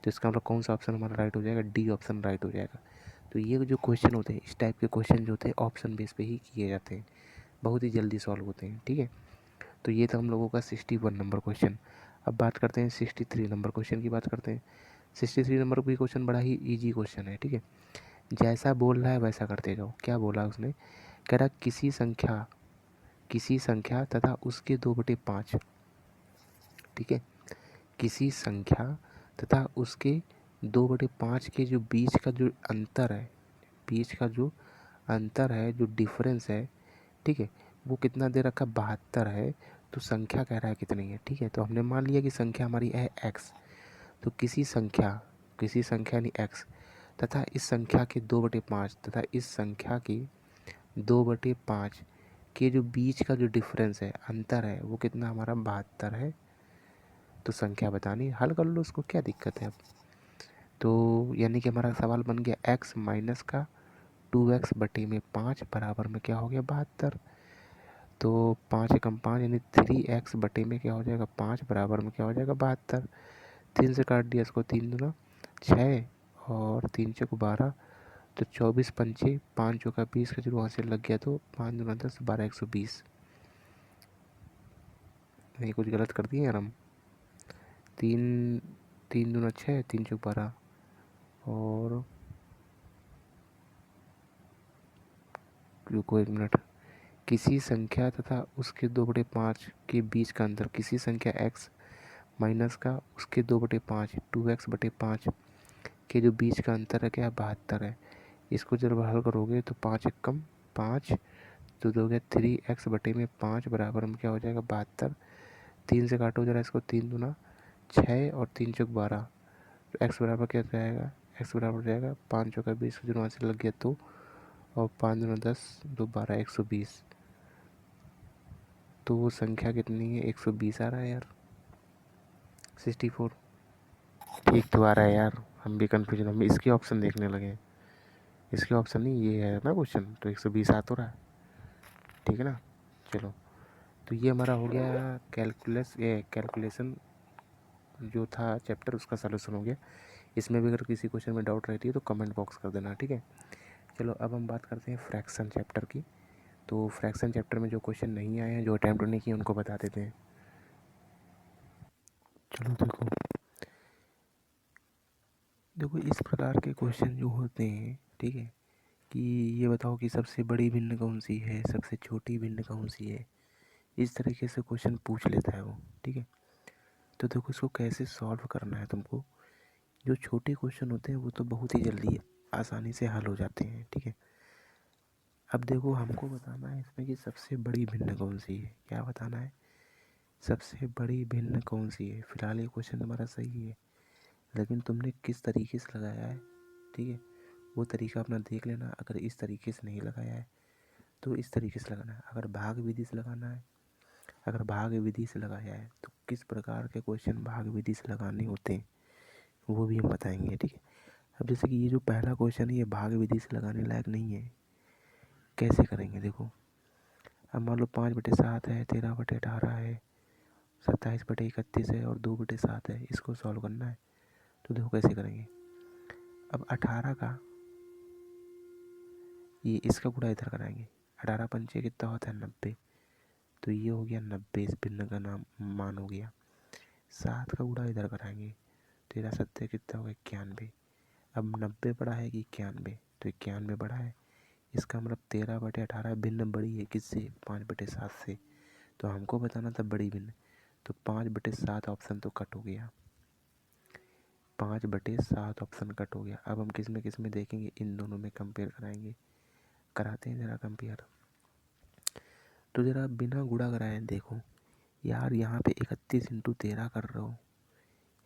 तो इसका मतलब कौन सा ऑप्शन हमारा राइट हो जाएगा, डी ऑप्शन राइट हो जाएगा। तो ये जो क्वेश्चन होते हैं, इस टाइप के क्वेश्चन जो होते हैं ऑप्शन बेस पे ही किए जाते हैं, बहुत ही जल्दी सॉल्व होते हैं। ठीक है, तो ये था हम लोगों का 61 नंबर क्वेश्चन। अब बात करते हैं 63 नंबर क्वेश्चन की, बात करते हैं। 63 नंबर भी क्वेश्चन बड़ा ही ईजी क्वेश्चन है। ठीक है, जैसा बोल रहा है वैसा करते जाओ। क्या बोला उसने, कह रहा किसी संख्या तथा उसके 2/5। ठीक है, किसी संख्या तथा उसके 2/5 के जो बीच का जो अंतर है, बीच का जो अंतर है, जो डिफरेंस है, ठीक है, वो कितना दे रखा, 72 है। तो संख्या कह रहा है कितनी है। ठीक है, तो हमने मान लिया कि संख्या हमारी है x। तो किसी संख्या यानी x तथा इस संख्या के 2/5 तथा इस संख्या के 2/5 के जो बीच का जो डिफरेंस है, अंतर है, वो कितना हमारा 72 है। तो संख्या बतानी, हल कर लो उसको, क्या दिक्कत है। अब तो यानी कि हमारा सवाल बन गया x माइनस का 2x बटे में 5 बराबर में क्या हो गया 72। तो 5 एकम 5 यानी 3x बटे में क्या हो जाएगा 5 बराबर में क्या हो जाएगा 72। 3 से काट दिया इसको, 3 दूना 6 और 3 चौक 12, तो 24 पंचे 5 चौका 20 का जो वहाँ से लग गया, तो 5 दूना 10 12 120। नहीं कुछ गलत कर दिए यार हम। 3 3 दूना 6, 3 चौक 12 और रुको 1 मिनट। किसी संख्या तथा उसके 2/5 के बीच का अंतर, किसी संख्या x माइनस का उसके 2/5 2x बटे 5 के जो बीच का अंतर है क्या 72 है। इसको जब हल करोगे तो 5 एकम 5, तो दोगे 3x बटे में 5 बराबर में क्या हो जाएगा 72। 3 से काटो जरा इसको, 3 दूना 6 और 3 चौक 12, तो x बराबर क्या जाएगा, x बराबर जाएगा 5 चौका 20 जो वहाँ से लग गया 2 और 5 दूना 10 2 12 120। तो वो संख्या कितनी है 120 आ रहा है यार, 64। ठीक तो आ रहा है यार, हम भी कन्फ्यूजन, हम इसके ऑप्शन देखने लगे। इसके ऑप्शन नहीं, ये है ना क्वेश्चन, तो 120 आ तो रहा है। ठीक है ना। चलो, तो ये हमारा हो गया कैलकुलेशन जो था चैप्टर, उसका सलूशन हो गया। इसमें भी अगर किसी क्वेश्चन में डाउट रहती है तो कमेंट बॉक्स कर देना, ठीक है। चलो अब हम बात करते हैं फ्रैक्शन चैप्टर की। तो फ्रैक्शन चैप्टर में जो क्वेश्चन नहीं आए हैं, जो अटैम्प्ट नहीं किए, उनको बता देते हैं। चलो देखो, इस प्रकार के क्वेश्चन जो होते हैं, ठीक है, कि ये बताओ कि सबसे बड़ी भिन्न कौन सी है, सबसे छोटी भिन्न कौन सी है, इस तरीके से क्वेश्चन पूछ लेता है वो, ठीक है। तो देखो इसको कैसे सॉल्व करना है तुमको। जो छोटे क्वेश्चन होते हैं वो तो बहुत ही जल्दी आसानी से हल हो जाते हैं, ठीक है। अब देखो हमको बताना है इसमें कि सबसे बड़ी भिन्न कौन सी है, क्या बताना है, सबसे बड़ी भिन्न कौन सी है। फिलहाल ये क्वेश्चन तुम्हारा सही है, लेकिन तुमने किस तरीके से लगाया है, ठीक है, वो तरीका अपना देख लेना। अगर इस तरीके से नहीं लगाया है तो इस तरीके से लगाना है। अगर भाग विधि से लगाना है, अगर भाग विधि से लगाया है तो किस प्रकार के क्वेश्चन भाग विधि से लगाने होते हैं वो भी हम बताएंगे, ठीक है। अब जैसे कि ये जो पहला क्वेश्चन है ये भाग विधि से लगाने लायक नहीं है। कैसे करेंगे देखो, अब मान लो 5/7 है, 13/18 है, 27/31 है और 2/7 है, इसको सॉल्व करना है। तो देखो कैसे करेंगे। अब 18 का ये इसका गुणा इधर कराएंगे, 18 पंचे कितना होता है 90, तो ये हो गया 90, इस भिन्न का नाम मान हो गया। 7 का गुणा इधर कराएंगे, 13×7 कितना होगा 91। अब 90 बड़ा है कि 91, तो 91 बड़ा है। इसका मतलब 13/18 भिन्न बड़ी है किससे, 5/7 से। तो हमको बताना था बड़ी भिन्न, तो 5/7 ऑप्शन तो कट हो गया, 5/7 ऑप्शन कट हो गया। अब हम किस में देखेंगे, इन दोनों में कंपेयर कराएंगे। कराते हैं ज़रा कंपेयर। तो ज़रा बिना गुणा कराए देखो यार, यहाँ पे 31 × 13 कर रहे हो,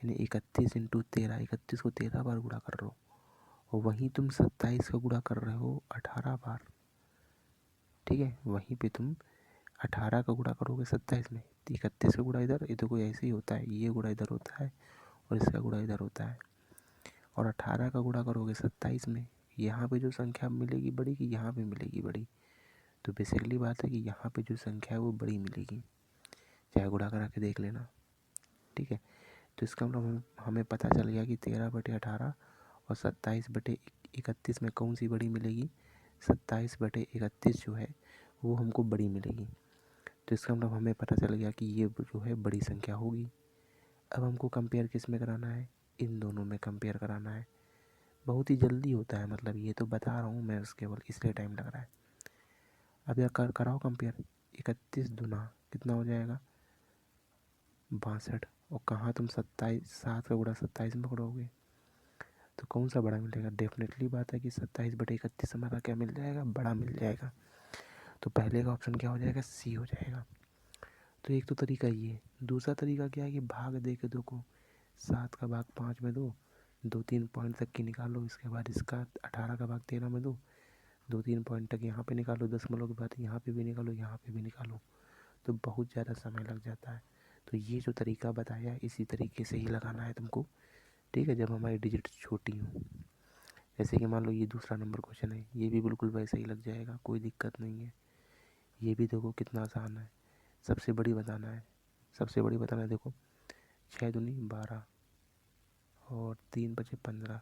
यानी 31 × 13, 31 को 13 बार गुणा कर रहे हो, और वहीं तुम 27 का गुणा कर रहे हो 18 बार, ठीक है। वहीं पे तुम 18 का गुणा करोगे 27 में, तो 31 का गुणा इधर, ये देखो ऐसे ही होता है, ये गुणा इधर होता है और इसका गुणा इधर होता है। और 18 का गुणा करोगे 27 में, यहाँ पे जो संख्या मिलेगी बड़ी कि यहाँ पे मिलेगी बड़ी, तो बेसिकली बात है कि यहाँ पे जो संख्या है वो बड़ी मिलेगी, चाहे गुणा करा के देख लेना, ठीक है। तो इसका मतलब हमें पता चल गया कि 13/18 और 27/31 में कौन सी बड़ी मिलेगी, 27/31 जो है वो हमको बड़ी मिलेगी। तो इसका मतलब हमें पता चल गया कि ये जो है बड़ी संख्या होगी। अब हमको कंपेयर किस में कराना है, इन दोनों में कंपेयर कराना है। बहुत ही जल्दी होता है, मतलब ये तो बता रहा हूँ मैं, बस केवल इसलिए टाइम लग रहा है। अब यार कराओ कंपेयर, 31 दूना कितना हो जाएगा 62, और कहाँ तुम 7 का गुणा 27 में पकड़ोगे, तो कौन सा बड़ा मिलेगा। डेफिनेटली बात है कि 27/31 हमारा क्या मिल जाएगा, बड़ा मिल जाएगा। तो पहले का ऑप्शन क्या हो जाएगा, सी हो जाएगा। तो एक तो तरीका ये है। दूसरा तरीका क्या है कि भाग दे के देखो, 7 का भाग 5 में दो, 2-3 पॉइंट तक की निकालो, इसके बाद इसका 18 का भाग 13 में दो, 2-3 पॉइंट तक यहाँ पे निकालो, दशमलव के बाद यहाँ पे भी निकालो, यहाँ पे भी निकालो, तो बहुत ज़्यादा समय लग जाता है। तो ये जो तरीका बताया इसी तरीके से ही लगाना है तुमको, ठीक है, जब हमारी डिजिट छोटी हो। जैसे कि मान लो ये दूसरा नंबर क्वेश्चन है, ये भी बिल्कुल वैसे ही लग जाएगा, कोई दिक्कत नहीं है। ये भी देखो कितना आसान है, सबसे बड़ी बताना है। सबसे बड़ी बताना है, देखो 6×2 = 12 और 3×5 = 15।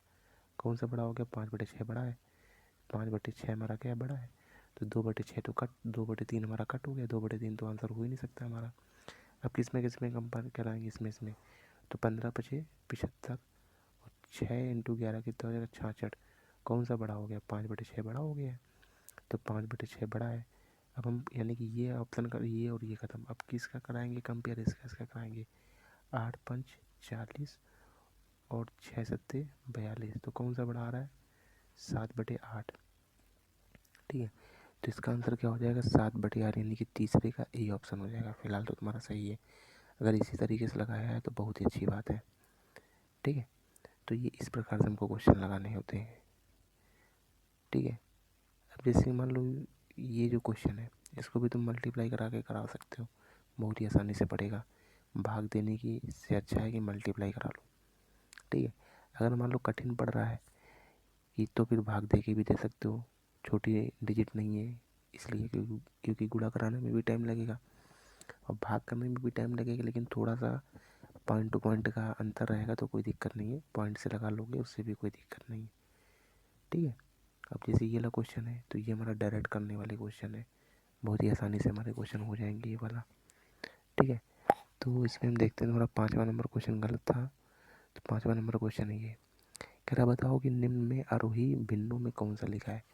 कौन सा बड़ा हो गया? 5/6 बड़ा है। 5/6 हमारा क्या बड़ा है? तो 2/6 तो कट, 2/3 हमारा कट हो गया। 2/3 तो आंसर हो ही नहीं सकता हमारा। अब किसमें कंपेयर कराएंगे? इसमें तो 15×5 = 75 और 6 × 11 कितना हो जाएगा? 66। कौन सा बड़ा हो गया? 5/6 बड़ा हो गया है, तो 5/6 बड़ा है। अब हम यानी कि ये ऑप्शन का ये और ये ख़त्म। अब किसका कराएंगे कंपेयर? इसका कराएंगे। 8×5 = 40 और 6×7 = 42। तो कौन सा बड़ा आ रहा है? 7/8। ठीक है, तो इसका आंसर क्या हो जाएगा? 7/8, यानी कि तीसरे का ए ऑप्शन हो जाएगा। फिलहाल तो तुम्हारा सही है, अगर इसी तरीके से लगाया है तो बहुत ही अच्छी बात है। ठीक है, तो ये इस प्रकार से हमको क्वेश्चन लगाने होते हैं। ठीक है, अब जैसे मान लो ये जो क्वेश्चन है, इसको भी तुम मल्टीप्लाई करा के करा सकते हो, बहुत ही आसानी से पड़ेगा। भाग देने की इससे अच्छा है कि मल्टीप्लाई करा लो। ठीक है, अगर मान लो कठिन पड़ रहा है कि तो फिर भाग दे के भी दे सकते हो, छोटी डिजिट नहीं है इसलिए, क्योंकि गुणा कराने में भी टाइम लगेगा और भाग करने में भी टाइम लगेगा, लेकिन थोड़ा सा पॉइंट टू पॉइंट का अंतर रहेगा तो कोई दिक्कत नहीं है। पॉइंट से लगा लोगे उससे भी कोई दिक्कत नहीं है। ठीक है, अब जैसे ये वाला क्वेश्चन है तो ये हमारा डायरेक्ट करने वाले क्वेश्चन है, बहुत ही आसानी से हमारे क्वेश्चन हो जाएंगे ये वाला। ठीक है, तो इसमें हम देखते हैं हमारा 5वां नंबर क्वेश्चन गलत था। तो 5वां नंबर क्वेश्चन है ये, कह रहा बताओ कि निम्न में आरोही भिन्नों में कौन सा लिखा है।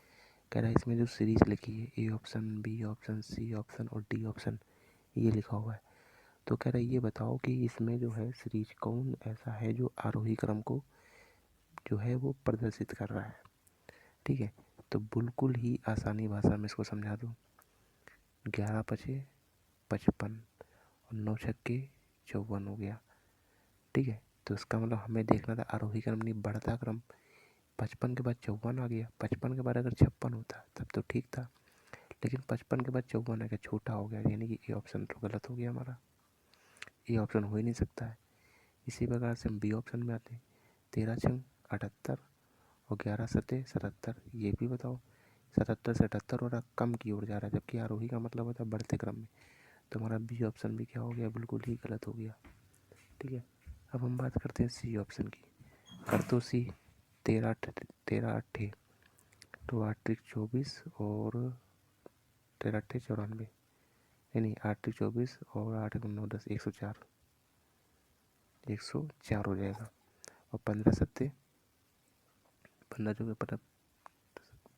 कह रहा है इसमें जो सीरीज लिखी है, a option, b option, c option और डी ऑप्शन, ये लिखा हुआ है। तो कह रहा है ये बताओ कि इसमें जो है सीरीज कौन ऐसा है जो आरोही क्रम को जो है वो प्रदर्शित कर रहा है। ठीक है, तो बिल्कुल ही आसानी भाषा में इसको समझा दूँ। 11×5 = 55 और 9×6 = 54 हो गया। ठीक है, तो इसका मतलब हमें देखना था आरोही क्रम नहीं बढ़ता क्रम। 55 के बाद 54 आ गया। 55 के बाद अगर 56 होता तब तो ठीक था, लेकिन 55 के बाद 54 आ गया, छोटा हो गया, यानी कि ए ऑप्शन तो गलत हो गया हमारा। ए ऑप्शन हो ही नहीं सकता है। इसी प्रकार से हम बी ऑप्शन में आते हैं। 13×6 = 78 और 11×7 = 77। ये भी बताओ, 77 से 78 हो रहा, कम की ओर जा रहा है, जबकि आरोही का मतलब होता है बढ़ते क्रम में। तो हमारा बी ऑप्शन भी क्या हो गया? बिल्कुल ही गलत हो गया। ठीक है, अब हम बात करते हैं सी ऑप्शन की। कर तो सी 13×8 तो 8×3 = 24 और 13×8 = 94, नहीं 8×3 = 24 और 8×9 = 10, 104, 104 हो जाएगा। और 15×7 15 जो के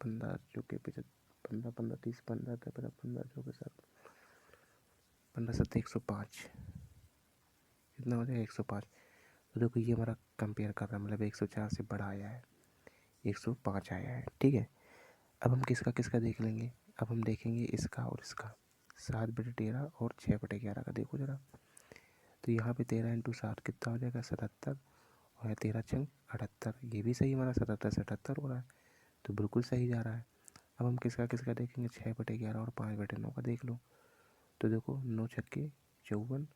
15 जो के 15 15 30 15 15 जो के 7 15×7 = 105, कितना हो जाएगा? 105। तो देखो ये हमारा कंपेयर कर रहा है, मतलब 104 से बड़ा आया है, 105 आया है। ठीक है, अब हम किसका किसका देख लेंगे। अब हम देखेंगे इसका और इसका, 7/13 और 6/11 का। देखो ज़रा, तो यहाँ पे 13 × 7 कितना हो जाएगा? 77 और 13×6 = 78। ये भी सही हमारा 77 से 78 हो रहा है, तो बिल्कुल सही जा रहा है। अब हम किसका किसका देखेंगे? 6/11 और 5/9 का देख लो। तो देखो 9×6 = 54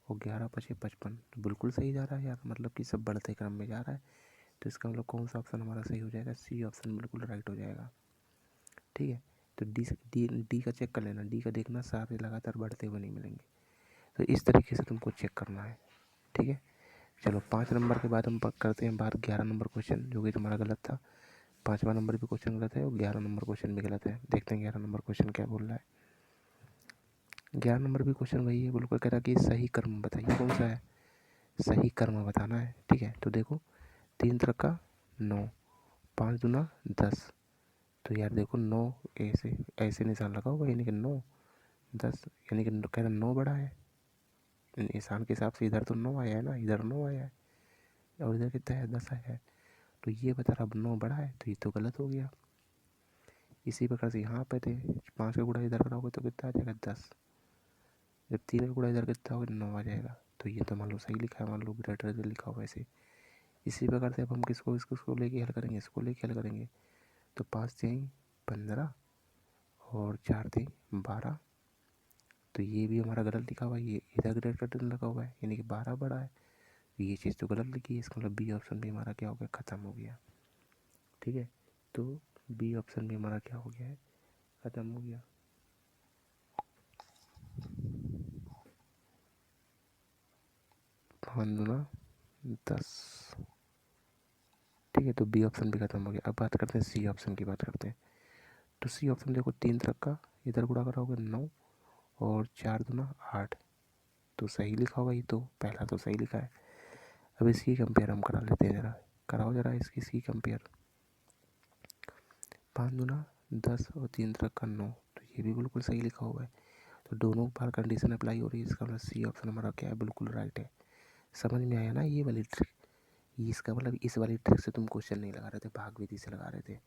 और 11×5 = 55, तो बिल्कुल सही जा रहा है यार, मतलब कि सब बढ़ते क्रम में जा रहा है। तो इसका मतलब कौन सा ऑप्शन हमारा सही हो जाएगा? सी ऑप्शन बिल्कुल राइट हो जाएगा। ठीक है, तो डी का चेक कर लेना, डी का देखना, सारे लगातार बढ़ते हुए नहीं मिलेंगे। तो इस तरीके से तुमको चेक करना है। ठीक है, चलो 5 नंबर के बाद हम करते हैं बात 11 नंबर क्वेश्चन, जो कि तुम्हारा गलत था। 5वां नंबर भी क्वेश्चन गलत है और 11 नंबर क्वेश्चन भी गलत है। देखते हैं 11 नंबर क्वेश्चन क्या बोल रहा है। 11 नंबर भी क्वेश्चन वही है, बिल्कुल कह रहा है कि सही कर्म बताइए, कौन सा है? सही कर्म बताना है। ठीक है, तो देखो 3×3 = 9, 5×2 = 10। तो यार देखो 9 ऐसे ऐसे निशान लगा हुआ, यानी कि 9 10, यानी कि कह रहा 9 बड़ा है। निशान के हिसाब से इधर तो 9 आया है ना, इधर 9 आया है और इधर कितना है? 10 आया है। तो ये बता रहा अब 9 बड़ा है, तो ये तो गलत हो गया। इसी प्रकार से यहाँ पे थे 5 का गुणा इधर कराओगे तो कितना आ जाएगा? 10। जब 3 का गुणा इधर कितना होगा? 9 आ जाएगा। तो ये तो मान लो सही लिखा है, मान लो ग्रेटर से लिखा हुआ ऐसे। इसी प्रकार से अब हम इसको लेके हल करेंगे, इसको लेके हल करेंगे। तो 5×3 = 15 और 4×3 = 12। तो ये भी हमारा गलत लिखा हुआ है, ये इधर ग्रेटर देन लगा हुआ है, यानी कि 12 बड़ा है। ये चीज़ तो गलत लिखी है, इसका मतलब बी ऑप्शन भी हमारा क्या हो गया, ख़त्म हो गया। ठीक है, तो बी ऑप्शन भी हमारा क्या हो गया है, ख़त्म हो गया। 5 दूना 10। ठीक है, तो बी ऑप्शन भी ख़त्म हो गया। अब बात करते हैं सी ऑप्शन की, बात करते हैं। तो सी ऑप्शन देखो 3 तक का इधर गुणा करा होगा 9 और 4 दूना 8, तो सही लिखा होगा ये, तो पहला तो सही लिखा है। अब इसकी कंपेयर हम करा लेते हैं, ज़रा कराओ ज़रा इसकी कंपेयर। 5 दूना 10 और 3 तक का 9, तो ये भी बिल्कुल सही लिखा हुआ है। तो दोनों बार कंडीशन अप्लाई हो रही है, इसका मतलब सी ऑप्शन हमारा क्या है, बिल्कुल राइट है। समझ में आया ना ये वाली ट्रिक? इसका मतलब इस वाली ट्रिक से तुम क्वेश्चन नहीं लगा रहे थे, भाग विधि से लगा रहे थे।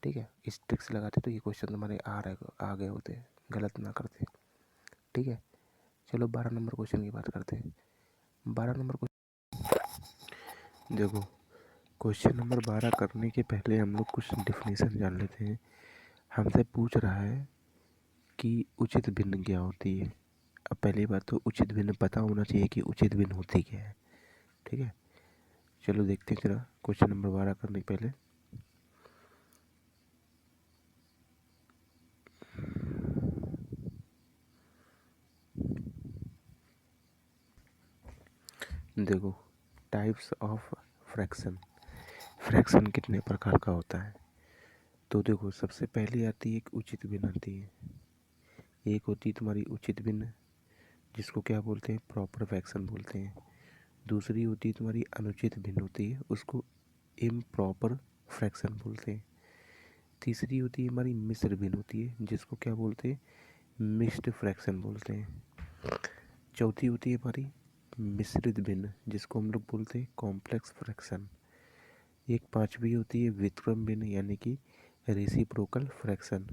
ठीक है, इस ट्रिक से लगाते तो ये क्वेश्चन तुम्हारे आ गए होते, गलत ना करते। ठीक है, चलो 12 नंबर क्वेश्चन की बात करते हैं। 12 नंबर क्वेश्चन देखो, क्वेश्चन नंबर 12 करने के पहले हम लोग कुछ डिफिनेशन जान लेते हैं। हमसे पूछ रहा है कि उचित भिन्न क्या होती है। अब पहली बात तो उचित भिन्न पता होना चाहिए कि उचित भिन्न होती क्या है। ठीक है, चलो देखते हैं जरा क्वेश्चन नंबर 12 करने के पहले। देखो, टाइप्स ऑफ फ्रैक्शन, फ्रैक्शन कितने प्रकार का होता है। तो देखो, सबसे पहली आती है एक उचित भिन्न आती है। एक होती है तुम्हारी उचित भिन्न, जिसको क्या बोलते हैं, प्रॉपर फ्रैक्शन बोलते हैं। दूसरी होती है तुम्हारी अनुचित भिन्न होती है, उसको इम्प्रॉपर फ्रैक्शन बोलते हैं। तीसरी होती है हमारी मिश्र भिन्न होती है, जिसको क्या बोलते हैं, मिक्स्ड फ्रैक्शन बोलते हैं। चौथी होती है हमारी मिश्रित भिन्न, जिसको हम लोग बोलते हैं कॉम्प्लेक्स फ्रैक्शन। एक पांचवी होती है व्युत्क्रम भिन्न, यानी कि रेसिप्रोकल फ्रैक्शन।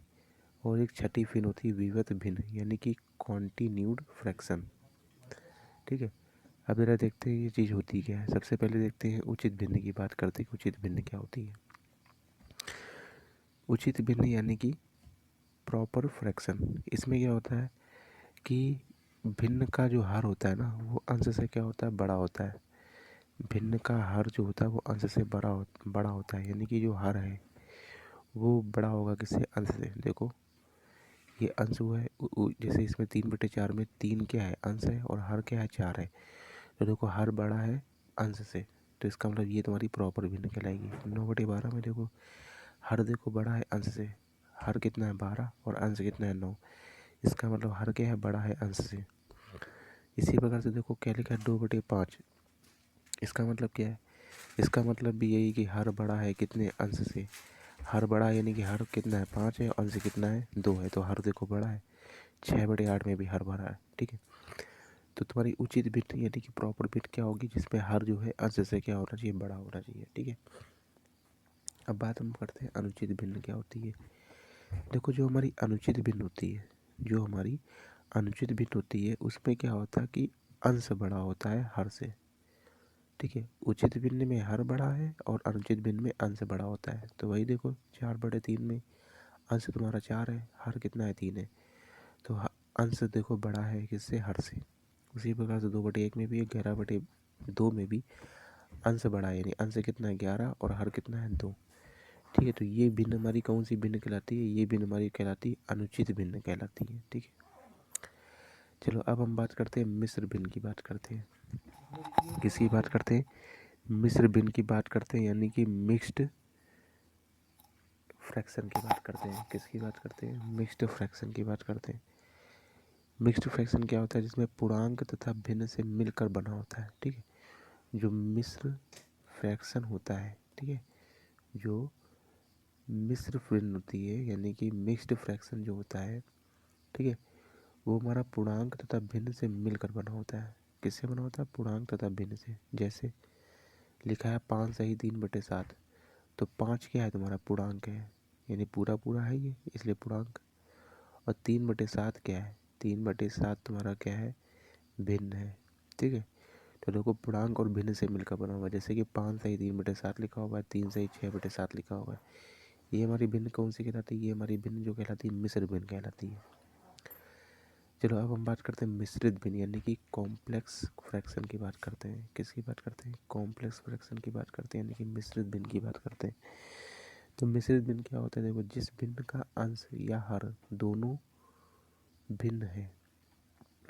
और एक छठी भिन्न होती है विविध भिन्न, यानी कि कॉन्टिन्यूड फ्रैक्शन। ठीक है, अब जरा देखते हैं ये चीज़ होती क्या है। सबसे पहले देखते हैं उचित भिन्न की बात करते हैं, उचित भिन्न क्या होती है। उचित भिन्न यानी कि प्रॉपर फ्रैक्शन। इसमें क्या होता है कि भिन्न का जो हर होता है ना, वो अंश से क्या होता है, बड़ा होता है। भिन्न का हर जो होता है वो अंश से बड़ा होता है, यानी कि जो हर है वो बड़ा होगा किससे, अंश से। देखो, ये अंश हुआ है, जैसे इसमें 3/4 में 3 क्या है, अंश है, और हर क्या है, 4 है। तो देखो, हर बड़ा है अंश से, तो इसका मतलब ये तुम्हारी प्रॉपर भिन्न कहलाएगी। 9/12 में देखो, हर देखो बड़ा है अंश से, हर कितना है 12 और अंश कितना है 9, इसका मतलब हर क्या है, बड़ा है अंश से। इसी प्रकार से देखो क्या लिखा है, 2/5, इसका मतलब क्या है, इसका मतलब भी यही कि हर बड़ा है कितने, अंश से। हर बड़ा है यानी कि हर कितना है, 5 है, अंश कितना है, 2 है, तो हर देखो बड़ा है। 6/8 में भी हर बड़ा है। ठीक है, तो तुम्हारी उचित बिट यानी कि प्रॉपर बिट क्या होगी, जिसमें हर जो है अंश से क्या होना चाहिए, बड़ा होना चाहिए। ठीक है, अब बात हम करते हैं अनुचित भिन्न क्या होती है। देखो, जो हमारी अनुचित भिन्न होती है, जो हमारी अनुचित भिन्न होती है, उसमें क्या होता है कि अंश बड़ा होता है हर से। ठीक है, उचित भिन्न में हर बड़ा है और अनुचित भिन्न में अंश बड़ा होता है। तो वही देखो, 4/3 में अंश तुम्हारा 4 है, हर कितना है, 3 है, तो अंश देखो बड़ा है किससे, हर से। उसी प्रकार से 2/1 में भी, 11/2 में भी अंश बड़ा है, यानी अंश कितना है, 11, और हर कितना है, 2। ठीक है, तो ये भिन्न हमारी कौन सी भिन्न कहलाती है, ये भिन्न हमारी कहलाती है अनुचित भिन्न कहलाती है। ठीक है, चलो अब हम बात करते हैं मिश्र भिन्न की बात करते हैं। किसकी बात करते हैं, मिश्र भिन्न की बात करते हैं, यानी कि मिक्स्ड फ्रैक्शन की बात करते हैं। किसकी बात करते हैं, मिक्स्ड फ्रैक्शन की बात करते हैं। मिक्स्ड फ्रैक्शन क्या होता है, जिसमें पूर्णांक तथा भिन्न से मिलकर बना होता है। ठीक है, जो मिश्र फ्रैक्शन होता है, ठीक है, जो मिश्र भिन्न होती है, यानी कि मिक्स्ड फ्रैक्शन जो होता है, ठीक है, वो हमारा पूर्णांक तथा भिन्न से मिलकर बना होता है। किससे बना होता है, पूर्णांक तथा भिन्न से। जैसे लिखा है 5 सही 3/7, तो 5 क्या है, तुम्हारा पूर्णांक है, यानी पूरा पूरा है ये, इसलिए पूर्णांक। और 3/7 क्या है, 3/7 तुम्हारा क्या है, भिन्न है। ठीक है, तो देखो पूर्णांक और भिन्न से मिलकर बना हुआ है। जैसे कि 5 सही 3/7 लिखा हुआ है, 3 सही 6/7 लिखा हुआ है। ये हमारी भिन्न कौन सी कहलाती है, ये हमारी भिन्न जो कहलाती है, मिश्र भिन्न कहलाती है। चलो अब हम बात करते हैं मिश्रित भिन्न यानी कि कॉम्प्लेक्स फ्रैक्शन की बात करते हैं। किसकी बात करते हैं? कॉम्प्लेक्स फ्रैक्शन की बात करते हैं यानी कि मिश्रित भिन्न की बात करते हैं। तो मिश्रित भिन्न क्या होता है? देखो, जिस भिन्न का अंश या हर दोनों भिन्न है,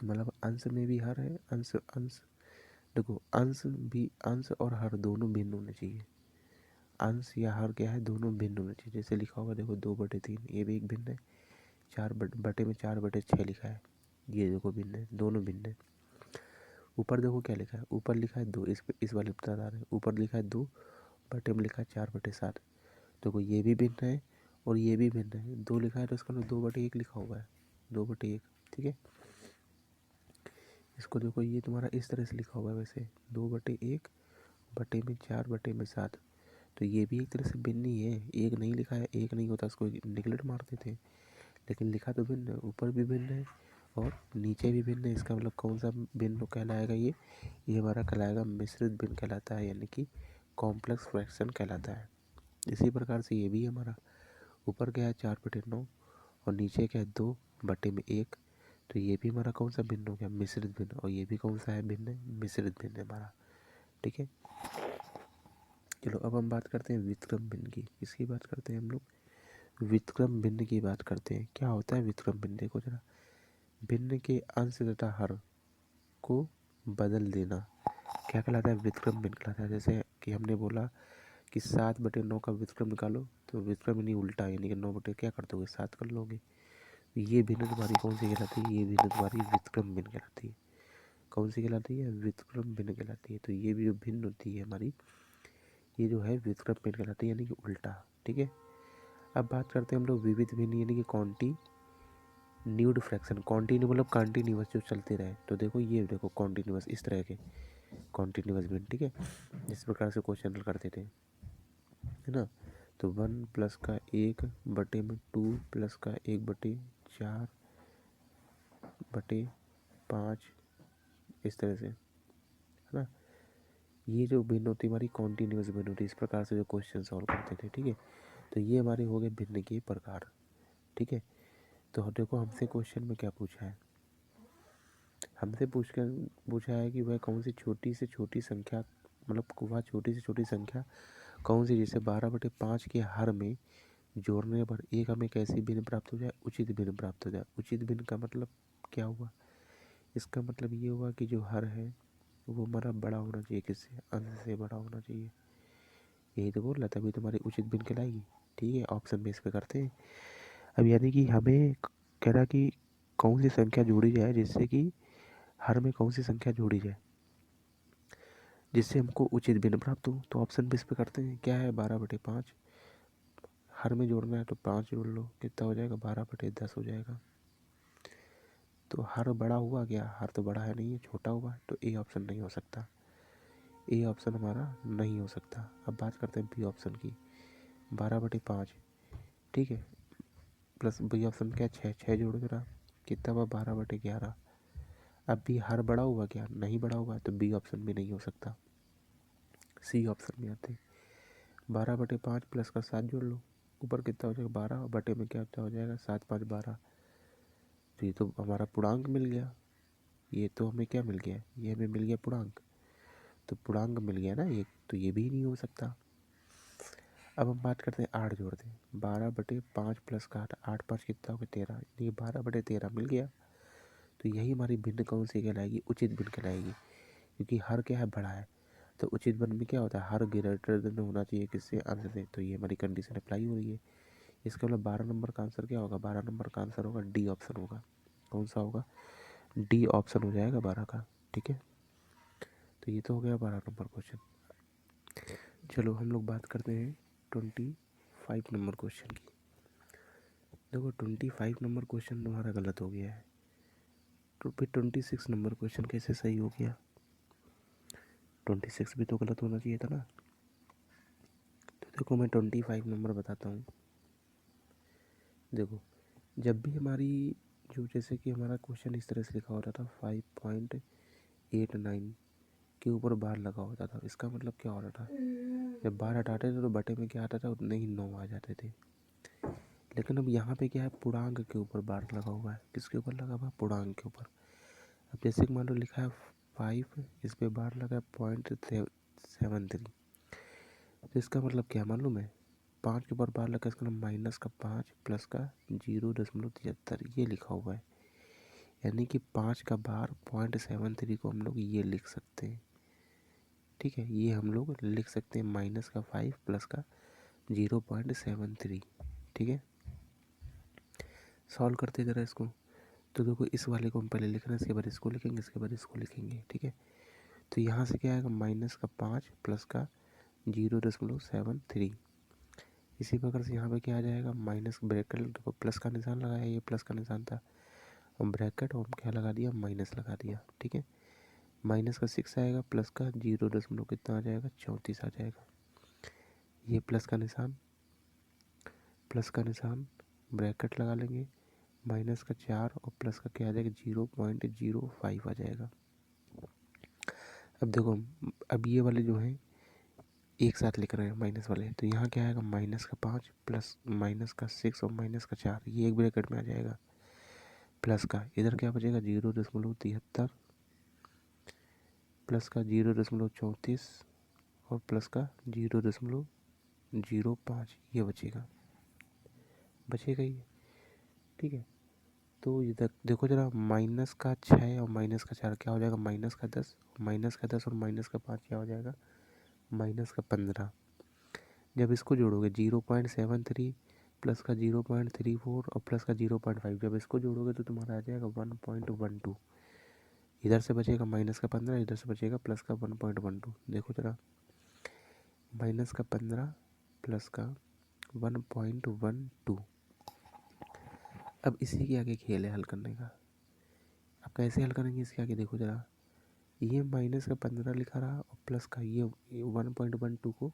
मतलब अंश में भी हर है, अंश अंश देखो, अंश और हर दोनों भिन्न होने चाहिए। अंश या हर क्या है? दोनों भिन्न होने चाहिए। जैसे लिखा होगा देखो 2/3, ये भी एक भिन्न है। 4/6 लिखा है, ये देखो भिन्न है, दोनों भिन्न है। ऊपर देखो क्या लिखा है, ऊपर लिखा है 2, इस वाले बता रहे हैं, ऊपर लिखा है 2, बटे में लिखा है 4/7। देखो ये भी भिन्न है और ये भी भिन्न है। 2 लिखा है तो इसका 2/1 लिखा हुआ है, 2/1। ठीक है, इसको देखो ये तुम्हारा इस तरह से लिखा हुआ है वैसे, 2/1 बटे में 4/7। तो ये भी एक तरह से भिन्न ही है। एक नहीं लिखा है, एक नहीं होता इसको निगलेक्ट मारते थे, लेकिन लिखा तो भिन्न है, ऊपर भी भिन्न है और नीचे भी भिन्न है। इसका मतलब कौन सा भिन्न कहलाएगा? ये हमारा कहलाएगा मिश्रित भिन्न कहलाता है, यानी कि कॉम्प्लेक्स फ्रैक्शन कहलाता है। इसी प्रकार से ये भी हमारा ऊपर क्या है 4/9 और नीचे क्या है 2/1। तो ये भी हमारा कौन सा भिन्न हो गया? मिश्रित भिन्न। और ये भी कौन सा है? भिन्न है, मिश्रित भिन्न है हमारा। ठीक है, चलो अब हम बात करते हैं व्युत्क्रम भिन्न की। किसकी बात करते हैं हम लोग? व्युत्क्रम भिन्न की बात करते हैं। क्या होता है व्युत्क्रम भिन्न? देखो जरा, भिन्न के अंश तथा हर को बदल देना क्या कहलाता है? व्युत्क्रम भिन्न कहलाता है। जैसे कि हमने बोला कि 7/9 का व्युत्क्रम निकालो, तो व्युत्क्रम नहीं उल्टा, यानी कि 9 क्या कर दोगे? 7 कर लोगे। ये भिन्न तुम्हारी कौन सी कहलाती है? ये भिन्न तुम्हारी व्युत्क्रम भिन्न कहलाती है। कौन सी कहलाती है? व्युत्क्रम भिन्न कहलाती है। तो ये भी जो भिन्न होती है हमारी, ये जो है व्युत्क्रम भिन्न कहलाती है, यानी कि उल्टा। ठीक है, अब बात करते हैं हम लोग विविध भिन्न यानी कि कॉन्टिन्यूड फ्रैक्शन। कॉन्टिन्यू मतलब कंटिन्यूअस, जो चलते रहे। तो देखो ये देखो कॉन्टिन्यूअस, इस तरह के कॉन्टिन्यूअस भिन्न। ठीक है, जिस प्रकार से क्वेश्चन करते थे, है ना। तो 1 प्लस का 1 बटे में 2 प्लस का 1/4/5, इस तरह से, है ना। ये जो भिन्न होती है हमारी कॉन्टिन्यूअस भिन्न होती है। इस प्रकार से जो क्वेश्चन सॉल्व करते थे। ठीक है, तो ये हमारे हो गए भिन्न के प्रकार। ठीक है, तो देखो हमसे क्वेश्चन में क्या पूछा है, हमसे पूछा है कि वह कौन सी छोटी से छोटी संख्या, मतलब वह छोटी से छोटी संख्या कौन सी जिसे 12/5 के हर में जोड़ने पर एक हमें कैसी भिन्न प्राप्त हो जाए? उचित भिन्न प्राप्त हो जाए। उचित भिन्न का मतलब क्या हुआ? इसका मतलब ये हुआ कि जो हर है वो हमारा बड़ा होना चाहिए, किससे? अंश से बड़ा होना चाहिए। यही तो बोल रहा था, तभी तुम्हारी उचित भिन्न कहलाएगी। ठीक है, ऑप्शन बेस पे करते हैं। अब यानी कि हमें कह रहा कि कौन सी संख्या जोड़ी जाए जिससे कि हर में कौन सी संख्या जोड़ी जाए जिससे हमको उचित भिन्न प्राप्त हो। तो ऑप्शन बेस पे करते हैं। क्या है? 12/5 हर में जोड़ना है, तो 5 जोड़ लो, कितना हो जाएगा? 12/10 हो जाएगा। तो हर बड़ा हुआ क्या? हर तो बड़ा है नहीं है, छोटा हुआ है। तो ए ऑप्शन नहीं हो सकता, ए ऑप्शन हमारा नहीं हो सकता। अब बात करते हैं बी ऑप्शन की, 12/5। ठीक है, प्लस बी ऑप्शन क्या? 6 जोड़ जरा, कितना हुआ? 12/11। अब भी हर बड़ा हुआ क्या? नहीं बड़ा हुआ, तो बी ऑप्शन भी नहीं हो सकता। सी ऑप्शन में आते हैं। 12/5 प्लस का 7 जोड़ लो, ऊपर कितना हो जाएगा? 12, बटे में क्या हो जाएगा? 7×5 = 12। तो ये तो हमारा पूर्णांक मिल गया। ये तो हमें क्या मिल गया? ये हमें मिल गया पूर्णांक। तो पूर्णांक मिल गया ना एक, तो ये भी नहीं हो सकता। अब हम बात करते हैं 8 जोड़ते हैं। 12/5 प्लस का 8, 8×5 कितना हो गया? 13। ये 12/13 मिल गया। तो यही हमारी भिन्न कौन सी कहलाएगी? उचित भिन्न कहलाएगी, क्योंकि हर क्या है? बड़ा है। तो उचित भिन्न में क्या होता है? हर ग्रेटर देन होना चाहिए किससे? अंश से। तो ये हमारी कंडीशन अप्लाई हो रही है। इसका मतलब 12 नंबर का आंसर क्या होगा? 12 नंबर का आंसर होगा डी ऑप्शन होगा। कौन सा होगा? डी ऑप्शन हो जाएगा 12 का। ठीक है, तो ये तो हो गया 12 नंबर क्वेश्चन। चलो हम लोग बात करते हैं 25 नंबर क्वेश्चन की। देखो 25 नंबर क्वेश्चन तुम्हारा गलत हो गया है, तो फिर 26 नंबर क्वेश्चन कैसे सही हो गया? 26 भी तो गलत होना चाहिए था ना। तो देखो मैं 25 नंबर बताता हूँ। देखो, जब भी हमारी जो, जैसे कि हमारा क्वेश्चन इस तरह से लिखा होता था 5.89 के ऊपर बार लगा होता था, इसका मतलब क्या होता था? जब बार हटाते थे तो बटे में क्या आता था? उतने ही 9 आ जाते थे। लेकिन अब यहाँ पे क्या है, पूर्णांक के ऊपर बार लगा हुआ है। किसके ऊपर लगा हुआ है? पूर्णांक के ऊपर। अब जैसे कि मान लो लिखा है 5, इस पे बार लगा है 0.73। तो इसका मतलब क्या मालूम है? 5 के ऊपर बार लगा, इसका मतलब माइनस का 5 प्लस का 0.73 ये लिखा हुआ है। यानी कि 5 का बार 0.73 को हम लोग ये लिख सकते हैं। ठीक है, ये हम लोग लिख सकते हैं माइनस का 5 प्लस का 0.73। ठीक है, सॉल्व करते जरा इसको। तो देखो इस वाले को हम पहले लिख रहे हैं, इसके बाद इसको लिखेंगे, इसके बाद इसको लिखेंगे। ठीक है, तो यहाँ से क्या आएगा, माइनस का 5 प्लस का 0.73। इसी प्रकार से यहाँ पे क्या आ जाएगा, माइनस ब्रैकेट, देखो प्लस का निशान लगाया, ये प्लस का निशान था, और ब्रैकेट और क्या लगा दिया, माइनस लगा दिया। ठीक है, माइनस का 6 आएगा, प्लस का 0 कितना आ जाएगा, 34 आ जाएगा। ये प्लस का निशान, प्लस का निशान, ब्रैकेट लगा लेंगे, माइनस का 4 और प्लस का क्या आ जाएगा, 0.05 आ जाएगा। अब देखो, अब ये वाले जो हैं एक साथ लिख रहे हैं माइनस वाले, तो यहाँ क्या आएगा, माइनस का 5 प्लस माइनस का 6 और माइनस का 4, ये एक ब्रैकेट में आ जाएगा। प्लस का इधर क्या बचेगा, 0.73 प्लस का 0.34 और प्लस का 0.05 ये बचेगा, बचेगा ये। ठीक है, तो इधर देखो जरा, माइनस का 6 और माइनस का 4 क्या हो जाएगा, माइनस का 10, माइनस का 10 और माइनस का 5 क्या हो जाएगा, माइनस का 15। जब इसको जोड़ोगे 0.73 प्लस का 0.34 और प्लस का 0.5, जब इसको जोड़ोगे तो तुम्हारा आ जाएगा 1.12। इधर से बचेगा माइनस का 15, इधर से बचेगा प्लस का 1.12। देखो जरा, माइनस का 15 प्लस का 1.12। अब इसी के आगे खेल है हल करने का। अब कैसे हल करेंगे इसके आगे, देखो जरा, ये माइनस का 15 लिखा रहा और प्लस का ये 1.12 को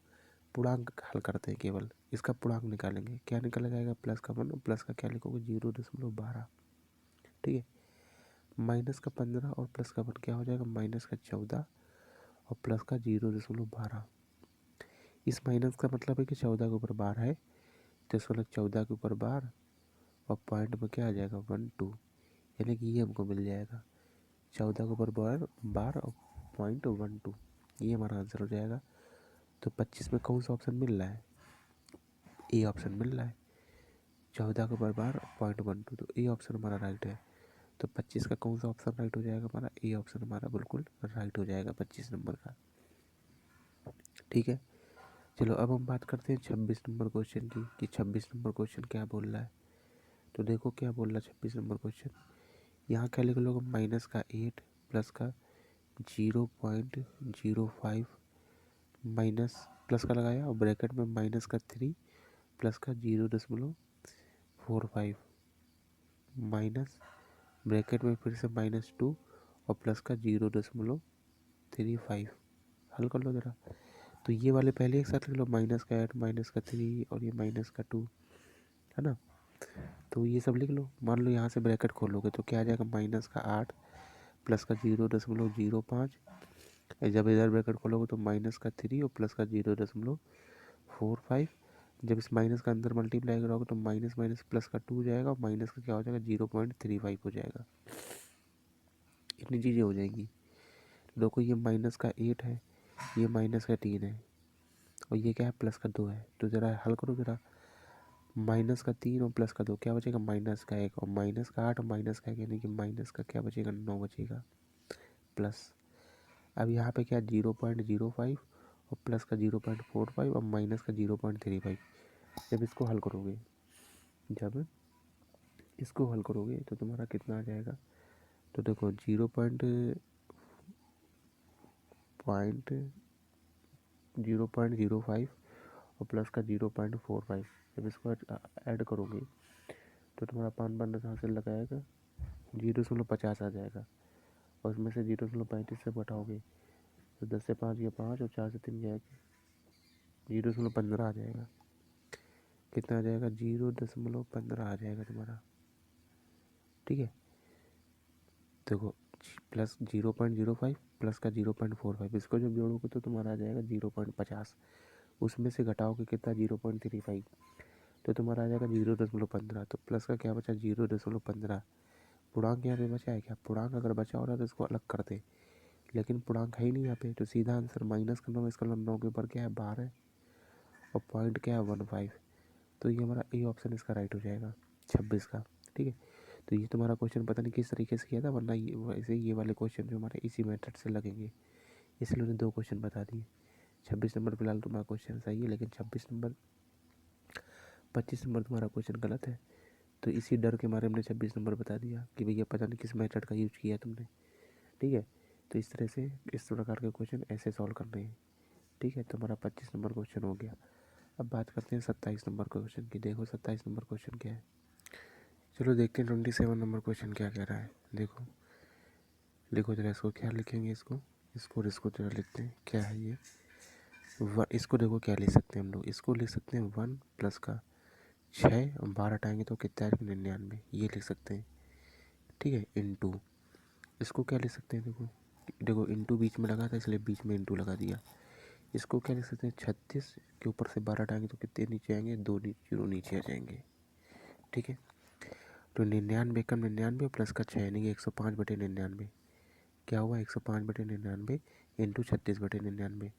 पूर्णांक हल करते हैं, केवल इसका पूर्णांक निकालेंगे। क्या निकल जाएगा, प्लस का 1 और प्लस का क्या लिखोगे, 0.12। ठीक है, माइनस का 15 और प्लस का 1 क्या हो जाएगा, माइनस का 14 और प्लस का 0.12। इस माइनस का मतलब है कि 14 के ऊपर बार है, तो इसका मतलब 14 के ऊपर बार और पॉइंट में क्या आ जाएगा, 12, यानी कि ये हमको मिल जाएगा 14 के ऊपर बार बार और .12, ये हमारा आंसर हो जाएगा। तो 25 में कौन सा ऑप्शन मिल रहा है, ए ऑप्शन मिल रहा है, 14 के ऊपर बार .12, तो ए ऑप्शन हमारा राइट है। तो 25 का कौन सा ऑप्शन राइट हो जाएगा हमारा, ए ऑप्शन हमारा बिल्कुल राइट हो जाएगा 25 नंबर का। ठीक है, चलो अब हम बात करते हैं 26 नंबर क्वेश्चन की, कि 26 नंबर क्वेश्चन क्या बोल रहा है। तो देखो क्या बोल रहा है 26 नंबर क्वेश्चन, यहाँ क्या लिख लोगे, माइनस का 8 प्लस का 0.05 माइनस, प्लस का लगाया और ब्रैकेट में माइनस का 3 प्लस का 0.45 माइनस, ब्रैकेट में फिर से -2 और प्लस का 0.35। हल कर लो ज़रा। तो ये वाले पहले एक साथ लिख लो, माइनस का 8 माइनस का 3 और ये माइनस का 2, है ना। तो ये सब लिख लो। मान लो यहाँ से ब्रैकेट खोलोगे तो क्या आ जाएगा, माइनस का 8 प्लस का 0.05, जब इधर ब्रैकेट खोलोगे तो माइनस का 3 और प्लस का 0.45। जब इस माइनस का अंदर मल्टीप्लाई करोगे तो माइनस माइनस प्लस का 2 हो जाएगा और माइनस का क्या हो जाएगा, 0.35 हो जाएगा। इतनी चीज़ें हो जाएंगी। देखो ये माइनस का 8 है, ये माइनस का 3 है और ये क्या है, प्लस का 2 है। तो ज़रा हल करो ज़रा, माइनस का 3 और प्लस का 2 क्या बचेगा, माइनस का 1 और माइनस का 8 और माइनस का 1, यानी कि माइनस का क्या बचेगा, 9 बचेगा प्लस। अब यहाँ पे क्या 0.05 और प्लस का 0.45 और माइनस का 0.35। जब इसको हल करोगे, जब इसको हल करोगे तो तुम्हारा कितना आ जाएगा, तो देखो 0.05 और प्लस का 0.45, जब इसको ऐड करोगे तो तुम्हारा 5 कहाँ से लगाएगा, 0.50 आ जाएगा और उसमें से 0.35 से घटाओगे तो 10 से 5 गया 5 और 4 से 3 गया 0.15 आ जाएगा। कितना आ जाएगा, 0.15 आ जाएगा तुम्हारा। ठीक है, देखो प्लस 0.05 प्लस का 0.45, इसको जब जोड़ोगे तो तुम्हारा आ जाएगा 0.50, उसमें से घटाओगे कितना, 0.35, तो तुम्हारा आ जाएगा 0.15। तो प्लस का क्या बचा 0.15। पूर्णांक यहाँ पे बचा है क्या? पूर्णांक अगर बचा हो रहा तो इसको अलग करते, लेकिन पूर्णांक है ही नहीं यहाँ पे, तो सीधा आंसर माइनस करना होगा। इसका 9 के ऊपर क्या है 12 और पॉइंट क्या है 15। तो ये हमारा ए ऑप्शन इसका राइट हो जाएगा 26 का। ठीक है, तो ये तुम्हारा क्वेश्चन पता नहीं किस तरीके से किया था, वरना ये वैसे ये वाले क्वेश्चन जो हमारे इसी मेथड से लगेंगे, इसलिए उन्हें 2 क्वेश्चन बता दिए। 26 नंबर फिलहाल तुम्हारा क्वेश्चन सही है, लेकिन 25 नंबर तुम्हारा क्वेश्चन गलत है। तो इसी डर के मारे हमने 26 नंबर बता दिया कि भैया पता नहीं किस मेथड का यूज किया तुमने। ठीक है, तो इस तरह से इस प्रकार के क्वेश्चन ऐसे सॉल्व करने हैं। ठीक है, तो हमारा 25 नंबर क्वेश्चन हो गया। अब बात करते हैं 27 नंबर क्वेश्चन की। देखो 27 नंबर क्वेश्चन क्या है। चलो देखते हैं 27 नंबर क्वेश्चन क्या कह रहा है। देखो लिखो जरा इसको, क्या लिखेंगे इसको, इसको जरा लिखते हैं क्या है ये। इसको देखो क्या लिख सकते हैं हम लोग, इसको लिख सकते हैं 1 प्लस का 6 और 12 हटाएंगे तो कितना है 99, ये लिख सकते हैं। ठीक है, इंटू इसको क्या लिख सकते हैं, देखो देखो इंटू बीच में लगा था इसलिए बीच में इंटू लगा दिया। इसको क्या लिख सकते हैं 36 के ऊपर से 12 हटाएंगे तो कितने नीचे आएंगे, 2 जीरो नीचे आ जाएंगे। ठीक है, तो 99 कम 99 प्लस का 6 यानी कि 105/99 क्या हुआ 105/99 इंटू 36/99।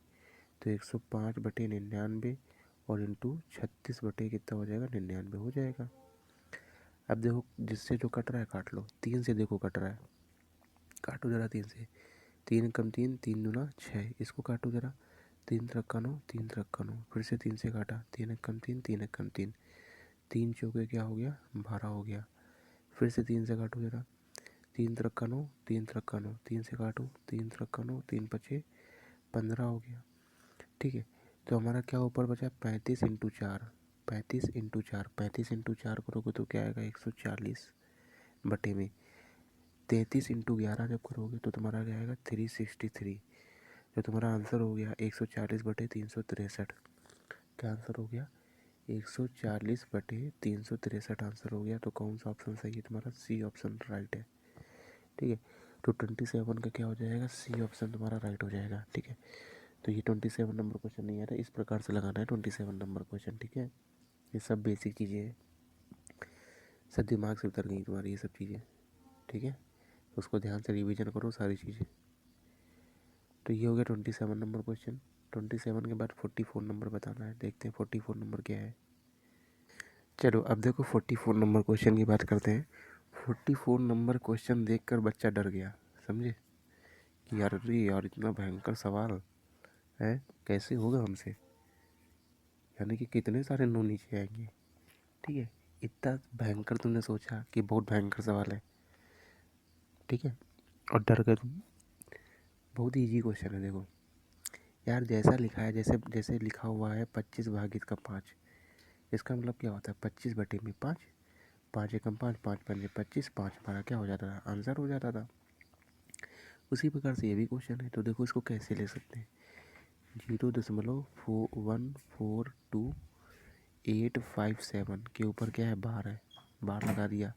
तो 105/99 और इंटू 36 बटे कितना हो जाएगा 99 हो जाएगा। अब देखो जिससे जो कट रहा है काट लो, 3 से देखो कट रहा है, काटो ज़रा 3 से, 3 कम 3 3 दूना 6, इसको काटो ज़रा, 3 रक्का 9 3 रक्का 9, फिर से 3 से काटा, 3 कम 3 3 कम 3, 3 चौके क्या हो गया 12 हो गया। फिर से 3 से काटो ज़रा, 3 रक्का 9 3 रक्का 9, 3 से काटो, 3 रक्का 9 3 पचे 15 हो गया। ठीक है, तो हमारा क्या ऊपर बचा 35 इंटू 4, 35 इंटू 4 करोगे तो क्या आएगा 140 बटे में 33 इंटू 11 जब करोगे तो तुम्हारा क्या आएगा 363। जो तुम्हारा आंसर हो गया 140/363। क्या आंसर हो गया 140/363 आंसर हो गया। तो कौन सा ऑप्शन सही है तुम्हारा, सी ऑप्शन राइट है। ठीक है, तो 27 का क्या हो जाएगा, सी ऑप्शन तुम्हारा राइट हो जाएगा। ठीक है, तो ये 27 नंबर क्वेश्चन नहीं आ रहा है, इस प्रकार से लगाना है 27 नंबर क्वेश्चन। ठीक है, ये सब बेसिक चीज़ें हैं, सब दिमाग से उतर गई तुम्हारी ये सब चीज़ें। ठीक है, उसको ध्यान से रिवीजन करो सारी चीज़ें। तो ये हो गया 27 नंबर क्वेश्चन। 27 के बाद 44 नंबर बताना है, देखते हैं 44 नंबर क्या है। चलो अब देखो 44 नंबर क्वेश्चन की बात करते हैं। 44 नंबर क्वेश्चन देखकर बच्चा डर गया, समझे कि यार अरे यार इतना भयंकर सवाल है, कैसे होगा हमसे, यानी कि कितने सारे नो नीचे आएंगे। ठीक है, इतना भयंकर तुमने सोचा कि बहुत भयंकर सवाल है। ठीक है, और डर गए तुम। बहुत ईजी क्वेश्चन है। देखो यार जैसा लिखा है, जैसे जैसे लिखा हुआ है 25 भागित का 5, इसका मतलब क्या होता है 25 बटे में 5, 5 एकम 5 5 पंजे 25, 5 हमारा क्या हो जाता था आंसर हो जाता था। उसी प्रकार से ये भी क्वेश्चन है। तो देखो इसको कैसे ले सकते हैं, 0.142857 के ऊपर क्या है बार है, बार लगा दिया,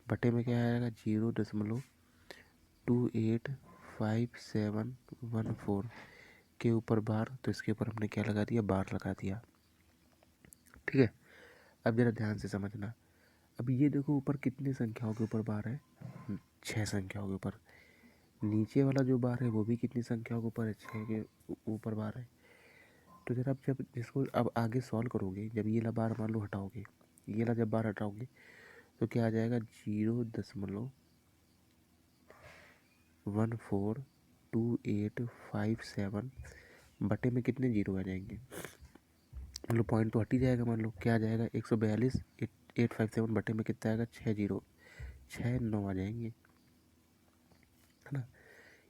बटे में क्या आएगा 0.285714 के ऊपर बार, तो इसके ऊपर हमने क्या लगा दिया बार लगा दिया। ठीक है, अब जरा ध्यान से समझना। अब ये देखो ऊपर कितनी संख्याओं के ऊपर बार है 6 संख्याओं के ऊपर, नीचे वाला जो बार है वो भी कितनी संख्याओं के ऊपर है 6 के ऊपर बार है। तो जरा जब इसको अब आगे सॉल्व करोगे, जब ये ला बार मान लो हटाओगे, ये ला जब बार हटाओगे तो क्या आ जाएगा 0.142857 बटे में कितने जीरो आ जाएंगे, मतलब पॉइंट तो हट ही जाएगा, मान लो क्या आ जाएगा 142 857 बटे में कितना आएगा 6 जीरो 6 9 आ जाएंगे, है ना।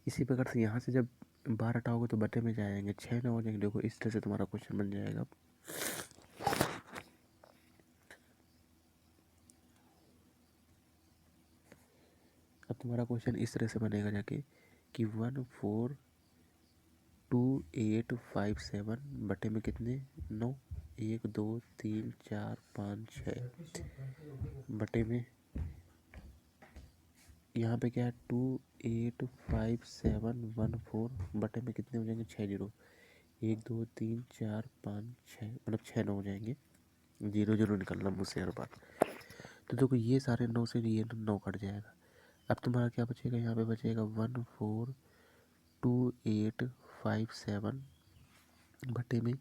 इसी प्रकार से यहाँ से जब बार हटाओगे तो बटे में जाएंगे 6 9 हो जाएंगे। देखो इस तरह से तुम्हारा क्वेश्चन बन जाएगा। अब तुम्हारा क्वेश्चन इस तरह से बनेगा जाके कि 142,857 बटे में कितने 9, 1 2 3 4 5 6 बटे में यहाँ पे क्या है 285714 बटे में कितने हो जाएंगे 6 जीरो, 1 2 3 4 5 6 मतलब 6 9 हो जाएंगे। जीरो जीरो निकलना मुझसे हर बार। तो देखो ये सारे 9 से ये 9 कट जाएगा। अब तुम्हारा क्या बचेगा, यहाँ पे बचेगा 142,857 बटे में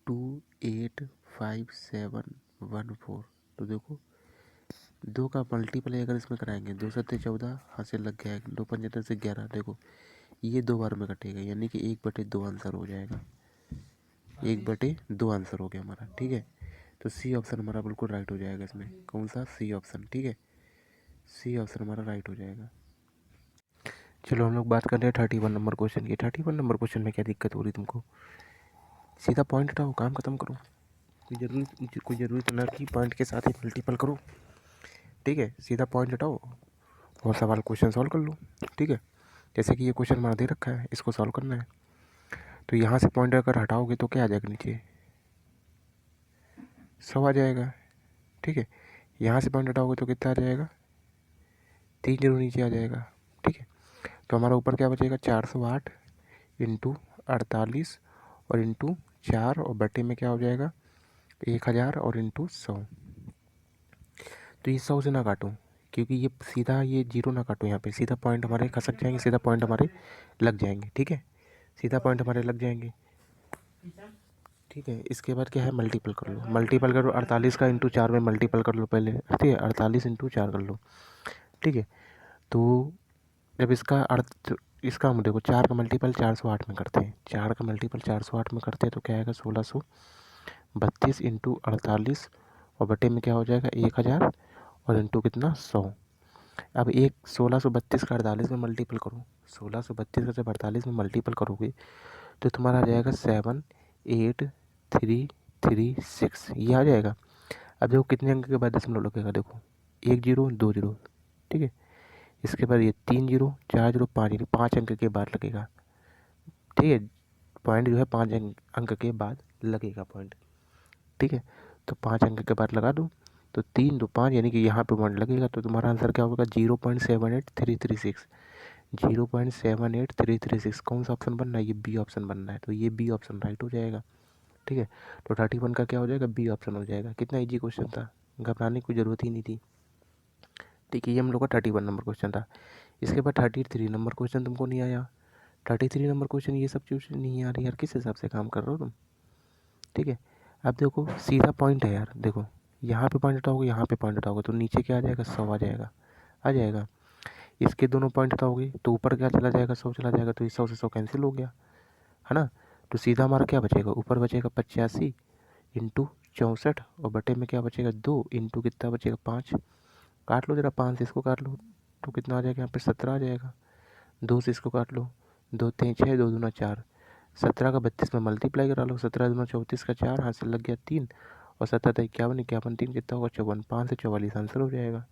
285714। तो देखो 2 का मल्टीप्लाई अगर इसमें कराएंगे, 2 सत्ते 14, हासिल लग गया, 2 पंजे से 11। देखो ये 2 बार में कटेगा, यानी कि 1/2 आंसर हो जाएगा। 1/2 आंसर हो गया हमारा। ठीक है, तो सी ऑप्शन हमारा बिल्कुल राइट हो जाएगा इसमें। कौन सा? C option. ठीक है, सी ऑप्शन हमारा राइट हो जाएगा। चलो हम लोग बात कर रहे हैं 31 नंबर क्वेश्चन की। 31 नंबर क्वेश्चन में क्या दिक्कत हो रही तुमको? सीधा पॉइंट हटाओ, काम खत्म करो। कोई ज़रूरी ना कि पॉइंट के साथ ही मल्टीपल करो। ठीक है, सीधा पॉइंट हटाओ और सवाल क्वेश्चन सॉल्व कर लो। ठीक है, जैसे कि ये क्वेश्चन हमारा दे रखा है, इसको सॉल्व करना है। तो यहाँ से पॉइंट अगर हटाओगे तो क्या आ जाएगा, नीचे 100 आ जाएगा। ठीक है, यहाँ से पॉइंट हटाओगे तो कितना आ जाएगा, 3 जीरो नीचे आ जाएगा। ठीक है, तो हमारा ऊपर क्या बचेगा, 408 इंटू 48 और इंटू 4 और बटे में क्या हो जाएगा 1000 और इंटू 100। तो ये 100 से ना काटो, क्योंकि ये सीधा ये जीरो ना काटो, यहाँ पे सीधा पॉइंट हमारे खसक जाएंगे, सीधा पॉइंट हमारे लग जाएंगे। ठीक है, सीधा पॉइंट हमारे लग जाएंगे। ठीक है, इसके बाद क्या है, मल्टीपल कर लो। मल्टीपल करो 48 का इंटू 4 में मल्टीपल कर लो पहले। ठीक है, 48 इंटू 4 कर लो। ठीक है, तो जब इसका हम देखो 4 का मल्टीपल 408 में करते हैं, 4 का मल्टीपल 408 में करते हैं तो क्या आएगा 1632 इंटू 48 और बटे में क्या हो जाएगा 1000 और इंटू कितना 100। अब 1632 का 48 में मल्टीपल करो, 1632 का जब 48 में मल्टीपल करोगे तो तुम्हारा आ जाएगा 78336, ये आ जाएगा। अब देखो कितने अंक के बाद दशमलव लगेगा, देखो 1 जीरो 2 जीरो। ठीक है, इसके बाद ये 3 जीरो 4 जीरो 5 जीरो, 5 अंक के बाद लगेगा। ठीक है, पॉइंट जो है 5 अंक के बाद लगेगा पॉइंट। ठीक है, तो 5 अंक के बाद लगा दो, तो 3 2 5 यानी कि यहाँ पे पॉइंट लगेगा। तो तुम्हारा आंसर क्या होगा, 0.78336। 0.78336 कौन सा ऑप्शन बनना है, ये बी ऑप्शन बनना है। तो ये बी ऑप्शन राइट हो जाएगा। ठीक है, तो 31 का क्या हो जाएगा, बी ऑप्शन हो जाएगा। कितना इजी क्वेश्चन था, घबराने की ज़रूरत ही नहीं थी। ठीक है, ये हम लोग का 31 नंबर क्वेश्चन था। इसके बाद 33 नंबर क्वेश्चन तुमको नहीं आया। 33 नंबर क्वेश्चन ये सब चीज़ नहीं आ रही यार, किस हिसाब से काम कर रहे हो तुम। ठीक है, अब देखो सीधा पॉइंट है यार, देखो यहाँ पे पॉइंट हटाओगे, यहाँ पे पॉइंट हटाओगे तो नीचे क्या आ जाएगा 100 आ जाएगा, आ जाएगा। इसके दोनों पॉइंट हटाओगे तो ऊपर क्या चला जाएगा 100 चला जाएगा, तो 100 से 100 कैंसिल हो गया, है ना। तो सीधा हमारा क्या बचेगा, ऊपर बचेगा 85 इंटू 64 और बटे में क्या बचेगा 2 इंटू कितना बचेगा 5। काट लो जरा, 5 से इसको काट लो तो कितना आ जाएगा, यहाँ पे 17 आ जाएगा। 2 से इसको काट लो, 2 3 6 2 दूना 4, 17 का 32 में मल्टीप्लाई करा लो, 17 दूना 34 का 4 हासिल लग गया 3 और 17 51 51 3 कितना होगा 54, 5 से 44 आंसर हो जाएगा।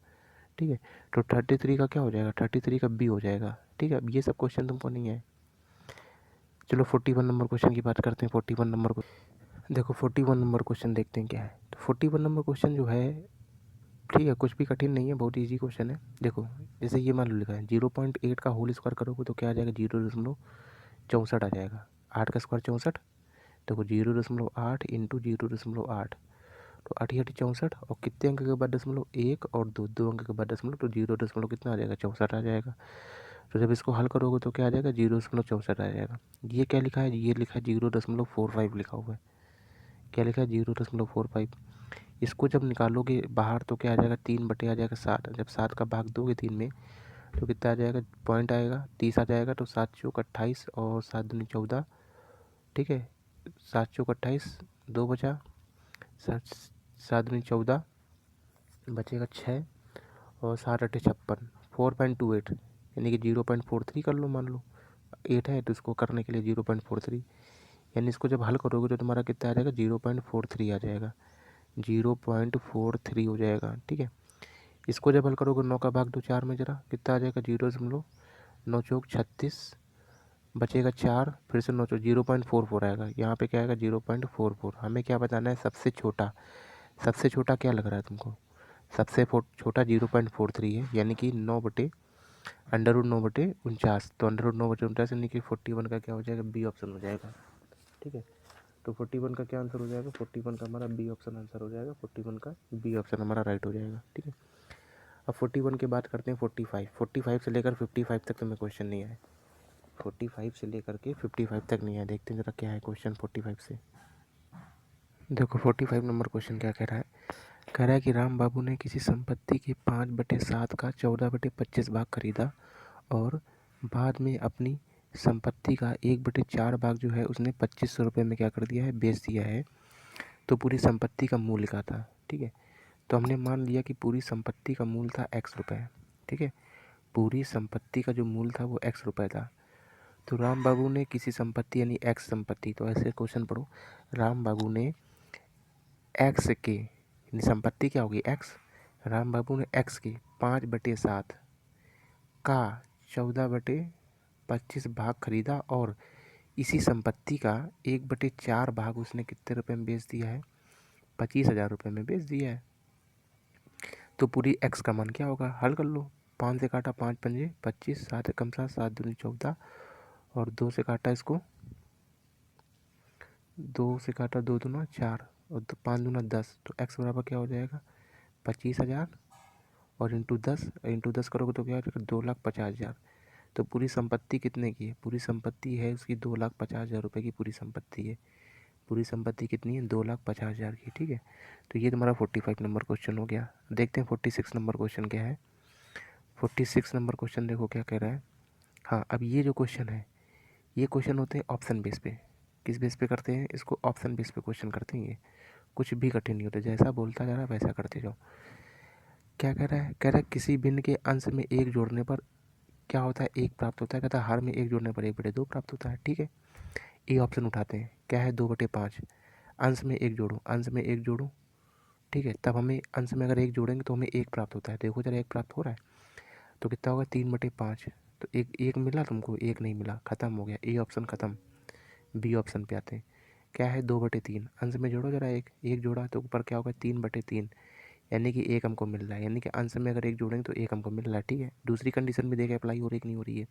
ठीक है, तो 33 का क्या हो जाएगा, 33 का बी हो जाएगा। ठीक है, अब ये सब क्वेश्चन तुमको नहीं है। चलो 41 नंबर क्वेश्चन की बात करते हैं। 41 नंबर को देखो, 41 नंबर क्वेश्चन देखते हैं क्या है। तो 41 नंबर क्वेश्चन जो है, ठीक है, कुछ भी कठिन नहीं है, बहुत इजी क्वेश्चन है। देखो जैसे ये मान लो लिखा है 0.8 का होल स्क्वायर करोगे तो क्या आ जाएगा 0.64 आ जाएगा। 8 का स्क्वायर 64, देखो 0.8 इंटू 0.8 तो 8 और कितने अंक के बाद दशमलव, 1 और 2, 2 अंक के बाद दशमलव, तो 0 कितना आ जाएगा 64 आ जाएगा। तो जब इसको हल करोगे तो क्या आ जाएगा 0.64 आ जाएगा। ये क्या लिखा है, ये लिखा है 0.45 लिखा हुआ है। क्या लिखा है 0.45। इसको जब निकालोगे बाहर तो क्या आ जाएगा 3 बटे आ जाएगा 7। जब 7 का भाग दोगे 3 में तो कितना आ जाएगा, पॉइंट आएगा 30 आ जाएगा। तो 7 चौक 28 और 7 दूनी 14। ठीक है, 7 चौक 28, 2 बचा, 7 दूनी 14 बचेगा 6 और 7 अट्ठे 56, 4.28 यानी कि 0.43 कर लो, मान लो 8 है तो इसको करने के लिए 0.43, यानी इसको जब हल करोगे तो तुम्हारा कितना आ जाएगा 0.43 आ जाएगा, 0.43 हो जाएगा। ठीक है, इसको जब हल करोगे 9 का भाग दो 4 में, जरा कितना आ जाएगा 0.9 चौक 36 बचेगा 4, फिर से 9 चौक 0.44 आएगा। यहाँ पे क्या आएगा 0.44। हमें क्या बताना है, सबसे छोटा। सबसे छोटा क्या लग रहा है तुमको, सबसे छोटा 0.43 है, यानी कि 9 बटे √9/49। तो √9/49 यानी कि 41 का क्या हो जाएगा, बी ऑप्शन हो जाएगा। ठीक है, तो 41 का क्या आंसर हो जाएगा, 41 का हमारा बी ऑप्शन आंसर हो जाएगा, 41 का बी ऑप्शन हमारा राइट हो जाएगा। ठीक है, अब 41 की बात करते हैं 45 से लेकर 55 तक तो मैं क्वेश्चन नहीं आया, 45 से लेकर के 55 तक नहीं आया। देखते हैं जरा क्या है क्वेश्चन 45 से। देखो 45 नंबर क्वेश्चन क्या कह रहा है, कह रहा है कि राम बाबू ने किसी संपत्ति के 5/7 का 14/25 भाग खरीदा और बाद में अपनी संपत्ति का 1/4 भाग जो है उसने 2500 रुपये में क्या कर दिया है, बेच दिया है। तो पूरी संपत्ति का मूल्य क्या था। ठीक है, तो हमने मान लिया कि पूरी संपत्ति का मूल्य था x रुपये। ठीक है, पूरी संपत्ति का जो मूल्य था वो x रुपये था। तो राम बाबू ने किसी संपत्ति यानी x संपत्ति, तो ऐसे क्वेश्चन पढ़ो, राम बाबू ने x के संपत्ति क्या होगी x, राम बाबू ने x के 5/7 का 14/25 भाग खरीदा और इसी संपत्ति का 1/4 भाग उसने कितने रुपए में बेच दिया है, 25,000 रुपये में बेच दिया है। तो पूरी x का मान क्या होगा, हल कर लो, 5 से काटा 5 पंजे 25, 7 एकम 7, 7 दूनी 14 और 2 से काटा इसको, 2 से काटा 2 दूना 4 और 5 दूना 10, तो x बराबर क्या हो जाएगा 25,000 और इंटू 10 करोगे तो क्या हो जाएगा 2,50,000। तो पूरी संपत्ति कितने की है, पूरी संपत्ति है उसकी 2,50,000 रुपये की पूरी संपत्ति है। पूरी संपत्ति कितनी है 2,50,000 की। ठीक है, तो ये तुम्हारा 45 नंबर क्वेश्चन हो गया। देखते हैं 46 नंबर क्वेश्चन क्या है। 46 नंबर क्वेश्चन देखो क्या कह रहा है। हाँ, अब ये जो क्वेश्चन है ये क्वेश्चन होते हैं ऑप्शन बेस पे। किस बेस पे करते हैं इसको, ऑप्शन बेस पे क्वेश्चन करते हैं। ये कुछ भी कठिन नहीं होता, जैसा बोलता जा रहा है वैसा करते जाओ। क्या कह रहा है, कह रहा है किसी भिन्न के अंश में एक जोड़ने पर क्या होता है, एक प्राप्त होता है। कहता है हर में एक जोड़ने पर 1/2 प्राप्त होता है। ठीक है, ये ऑप्शन उठाते हैं, क्या है 2/5, अंश में एक जोड़ो, अंश में एक जोड़ो। ठीक है, तब हमें अंश में अगर एक जोड़ेंगे तो हमें एक प्राप्त होता है। देखो जरा एक प्राप्त हो रहा है तो कितना होगा 3/5। तो एक मिला तुमको, एक नहीं मिला, ख़त्म हो गया, ए ऑप्शन ख़त्म। बी ऑप्शन पे आते हैं, क्या है 2/3, अंश में जोड़ो जरा, एक जोड़ा तो ऊपर क्या होगा 3/3, यानी कि एक हमको मिल रहा है। यानी कि अंश में अगर एक जोड़ेंगे तो एक हमको मिल रहा है। ठीक है, दूसरी कंडीशन भी देखे अप्लाई हो रही कि नहीं हो रही है,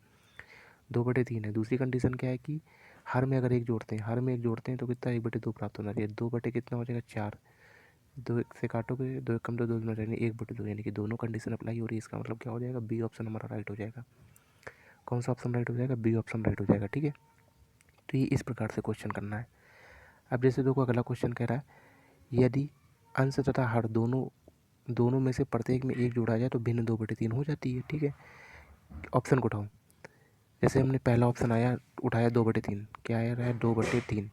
2/3 है। दूसरी कंडीशन क्या है कि हर में अगर एक जोड़ते हैं, हर में एक जोड़ते हैं तो कितना 1/2 प्राप्त होना चाहिए। 2 बटे कितना हो जाएगा 4, 2 से काटोगे 2 कम तो 2 दूना चाहिए 1/2, यानी कि दोनों कंडीशन अप्लाई हो रही है। इसका मतलब क्या हो जाएगा, बी ऑप्शन हमारा राइट हो जाएगा। कौन सा ऑप्शन राइट हो जाएगा, बी ऑप्शन राइट हो जाएगा। ठीक है, तो ये इस प्रकार से क्वेश्चन करना है। अब जैसे देखो अगला क्वेश्चन कह रहा है यदि अंश तथा हर दोनों में से प्रत्येक में एक जोड़ा जाए तो भिन्न 2/3 हो जाती है। ठीक है, ऑप्शन को उठाओ। जैसे हमने पहला ऑप्शन आया उठाया 2/3, क्या आया रहा है 2/3,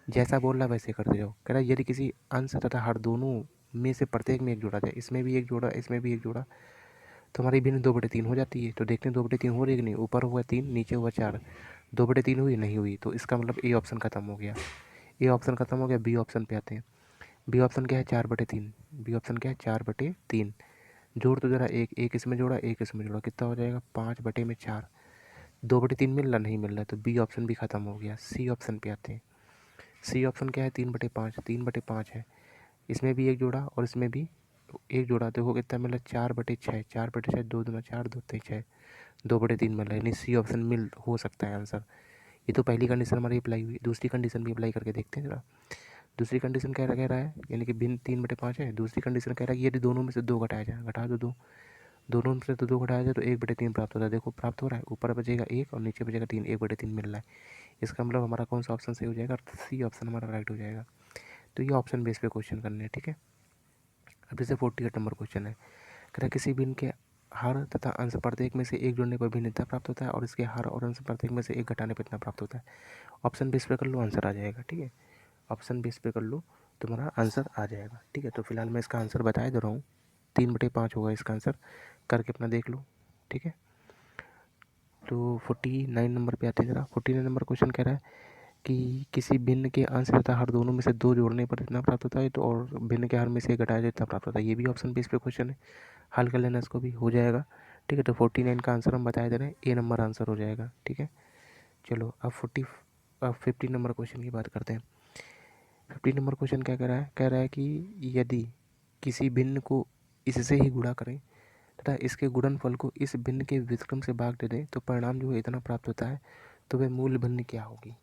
जैसा बोल रहा है वैसे करते जाओ। कह रहा है यदि किसी अंश तथा हर दोनों में से प्रत्येक में एक जोड़ा जाए, इसमें भी एक जोड़ा इसमें भी एक जोड़ा, तो हमारी भिन्न 2/3 हो जाती है। तो देखते हैं 2/3 हो रही कि नहीं, ऊपर हुआ 3 नीचे हुआ 4, 2/3 हुई नहीं हुई, तो इसका मतलब ए ऑप्शन खत्म हो गया। ए ऑप्शन खत्म हो गया, बी ऑप्शन पे आते हैं। बी ऑप्शन क्या है 4/3, बी ऑप्शन क्या है 4/3, जोड़ तो जरा एक इसमें जोड़ा एक इसमें जोड़ा, कितना हो जाएगा 5/4, 2/3 मिल रहा नहीं मिल रहा, तो बी ऑप्शन भी खत्म हो गया। सी ऑप्शन पे आते हैं। सी ऑप्शन क्या है 3/5, 3/5 है, इसमें भी एक जोड़ा और इसमें भी एक जोड़ा, देखो कितना मिला 4/6, 4/6 2 दूना 4 2 6, 2/3 मिल रहा है, यानी सी ऑप्शन मिल हो सकता है आंसर। ये तो पहली कंडीशन हमारी अप्लाई हुई, दूसरी कंडीशन भी अप्लाई करके देखते हैं जरा। दूसरी कंडीशन कह रहा है यानी कि भिन्न 3/5 है। दूसरी कंडीशन कह रहा है कि यदि दोनों में से 2 घटाया जाए, घटा दो 2, दोनों में से तो 2 घटाया जाए तो 1/3 प्राप्त होता है। देखो प्राप्त हो रहा है, ऊपर बचेगा 1 और नीचे बचेगा 3, 1/3 मिल रहा है। इसका मतलब हमारा कौन सा ऑप्शन सही हो जाएगा, सी ऑप्शन हमारा राइट हो जाएगा। तो ये ऑप्शन बेस पे क्वेश्चन करने हैं। ठीक है, अब जैसे 48 नंबर क्वेश्चन है, कह रहा है किसी भिन्न के हर तथा अंश प्रत्येक में से एक जोड़ने पर भिन्नता प्राप्त होता है और इसके हर और अंश प्रत्येक में से एक घटाने पर इतना प्राप्त होता है। ऑप्शन बेस पे कर लो, आंसर आ जाएगा। ठीक है, ऑप्शन बेस पे कर लो, तुम्हारा आंसर आ जाएगा। ठीक है, तो फिलहाल मैं इसका आंसर बता दे रहा हूँ, 3/5 होगा इसका आंसर, करके अपना देख लो। ठीक है, तो 49 नंबर पे आते हैं जरा। 49 नंबर क्वेश्चन कह रहा है कि किसी भिन्न के अंश तथा हर दोनों में से 2 जोड़ने पर इतना प्राप्त होता है, तो और भिन्न के हर में से एक घटाया जाए इतना प्राप्त होता है। ये भी ऑप्शन बेस पे क्वेश्चन है, हल कर लेना इसको भी हो जाएगा। ठीक है, तो 49 का आंसर हम बता दे रहे हैं, ए नंबर आंसर हो जाएगा। ठीक है, चलो अब 50 नंबर क्वेश्चन की बात करते हैं। 50 नंबर क्वेश्चन क्या कह रहा है, कह रहा है कि यदि किसी भिन्न को इससे ही गुणा करें तथा इसके गुणनफल को इस भिन्न के व्युत्क्रम से भाग दे दें तो परिणाम जो है इतना प्राप्त होता है, तो वह मूल भिन्न क्या होगी।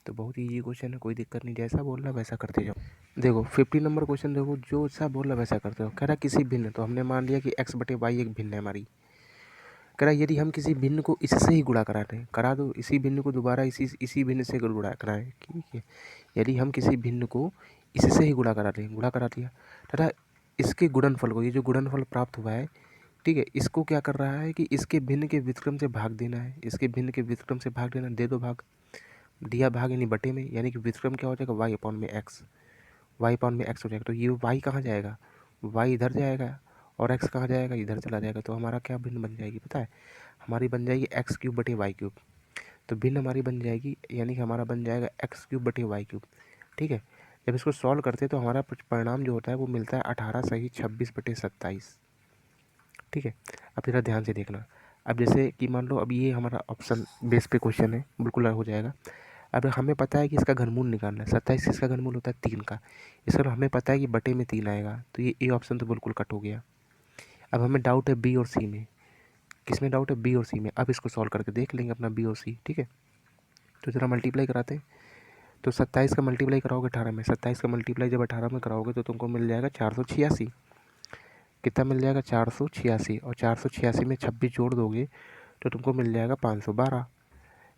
तो बहुत ईजी क्वेश्चन है, कोई दिक्कत नहीं, जैसा बोल रहा वैसा करते जाओ। देखो 50 नंबर क्वेश्चन, देखो जो सा बोल रहा वैसा करते हो। कह रहा किसी भिन्न, तो हमने मान लिया कि x बटे वाई एक भिन्न है हमारी। कह रहा यदि हम किसी भिन्न को इससे ही गुणा करा दें, करा दो, इसी भिन्न को दोबारा इसी भिन्न से गुणा कराएं, ठीक है। यदि हम किसी भिन्न को इससे ही गुणा करा दें, गुणा करा दिया, तथा इसके गुणनफल को, ये जो गुणनफल प्राप्त हुआ है, ठीक है, इसको क्या कर रहा है कि इसके भिन्न के व्युत्क्रम से भाग देना है, इसके भिन्न के व्युत्क्रम से भाग देना, दे दो भाग, दिया भाग यानी बटे में, यानी कि व्युत्क्रम क्या हो जाएगा, वाई अपॉन में एक्स, वाई अपॉन में एक्स हो जाएगा। तो ये वाई कहाँ जाएगा, वाई इधर जाएगा, और एक्स कहाँ जाएगा, इधर चला जाएगा। तो हमारा क्या भिन्न बन जाएगी पता है, हमारी बन जाएगी एक्स क्यूब बटे वाई क्यूब। तो भिन्न हमारी बन जाएगी, यानी कि हमारा बन जाएगा एक्स क्यूब बटे वाई क्यूब, ठीक है। जब इसको सॉल्व करते हैं तो हमारा परिणाम जो होता है वो मिलता है 18 सही 26 बटे 27, ठीक है। अब जरा ध्यान से देखना। अब जैसे कि मान लो अब ये हमारा ऑप्शन बेस पे क्वेश्चन है, बिल्कुल हो जाएगा। अब हमें पता है कि इसका घनमूल निकालना है, 27 किसका घनमूल होता है 3 का, इसका हमें पता है कि बटे में 3 आएगा, तो ये ए ऑप्शन तो बिल्कुल कट हो गया। अब हमें डाउट है बी और सी में, किस में डाउट है, बी और सी में। अब इसको सॉल्व करके देख लेंगे अपना बी और सी, ठीक है। तो ज़रा मल्टीप्लाई कराते हैं। तो 27 का मल्टीप्लाई कराओगे 18 में, 27 का मल्टीप्लाई जब 18 में कराओगे तो तुमको मिल जाएगा 486। कितना मिल जाएगा, 486, और 486 में 26 जोड़ दोगे तो तुमको मिल जाएगा 512।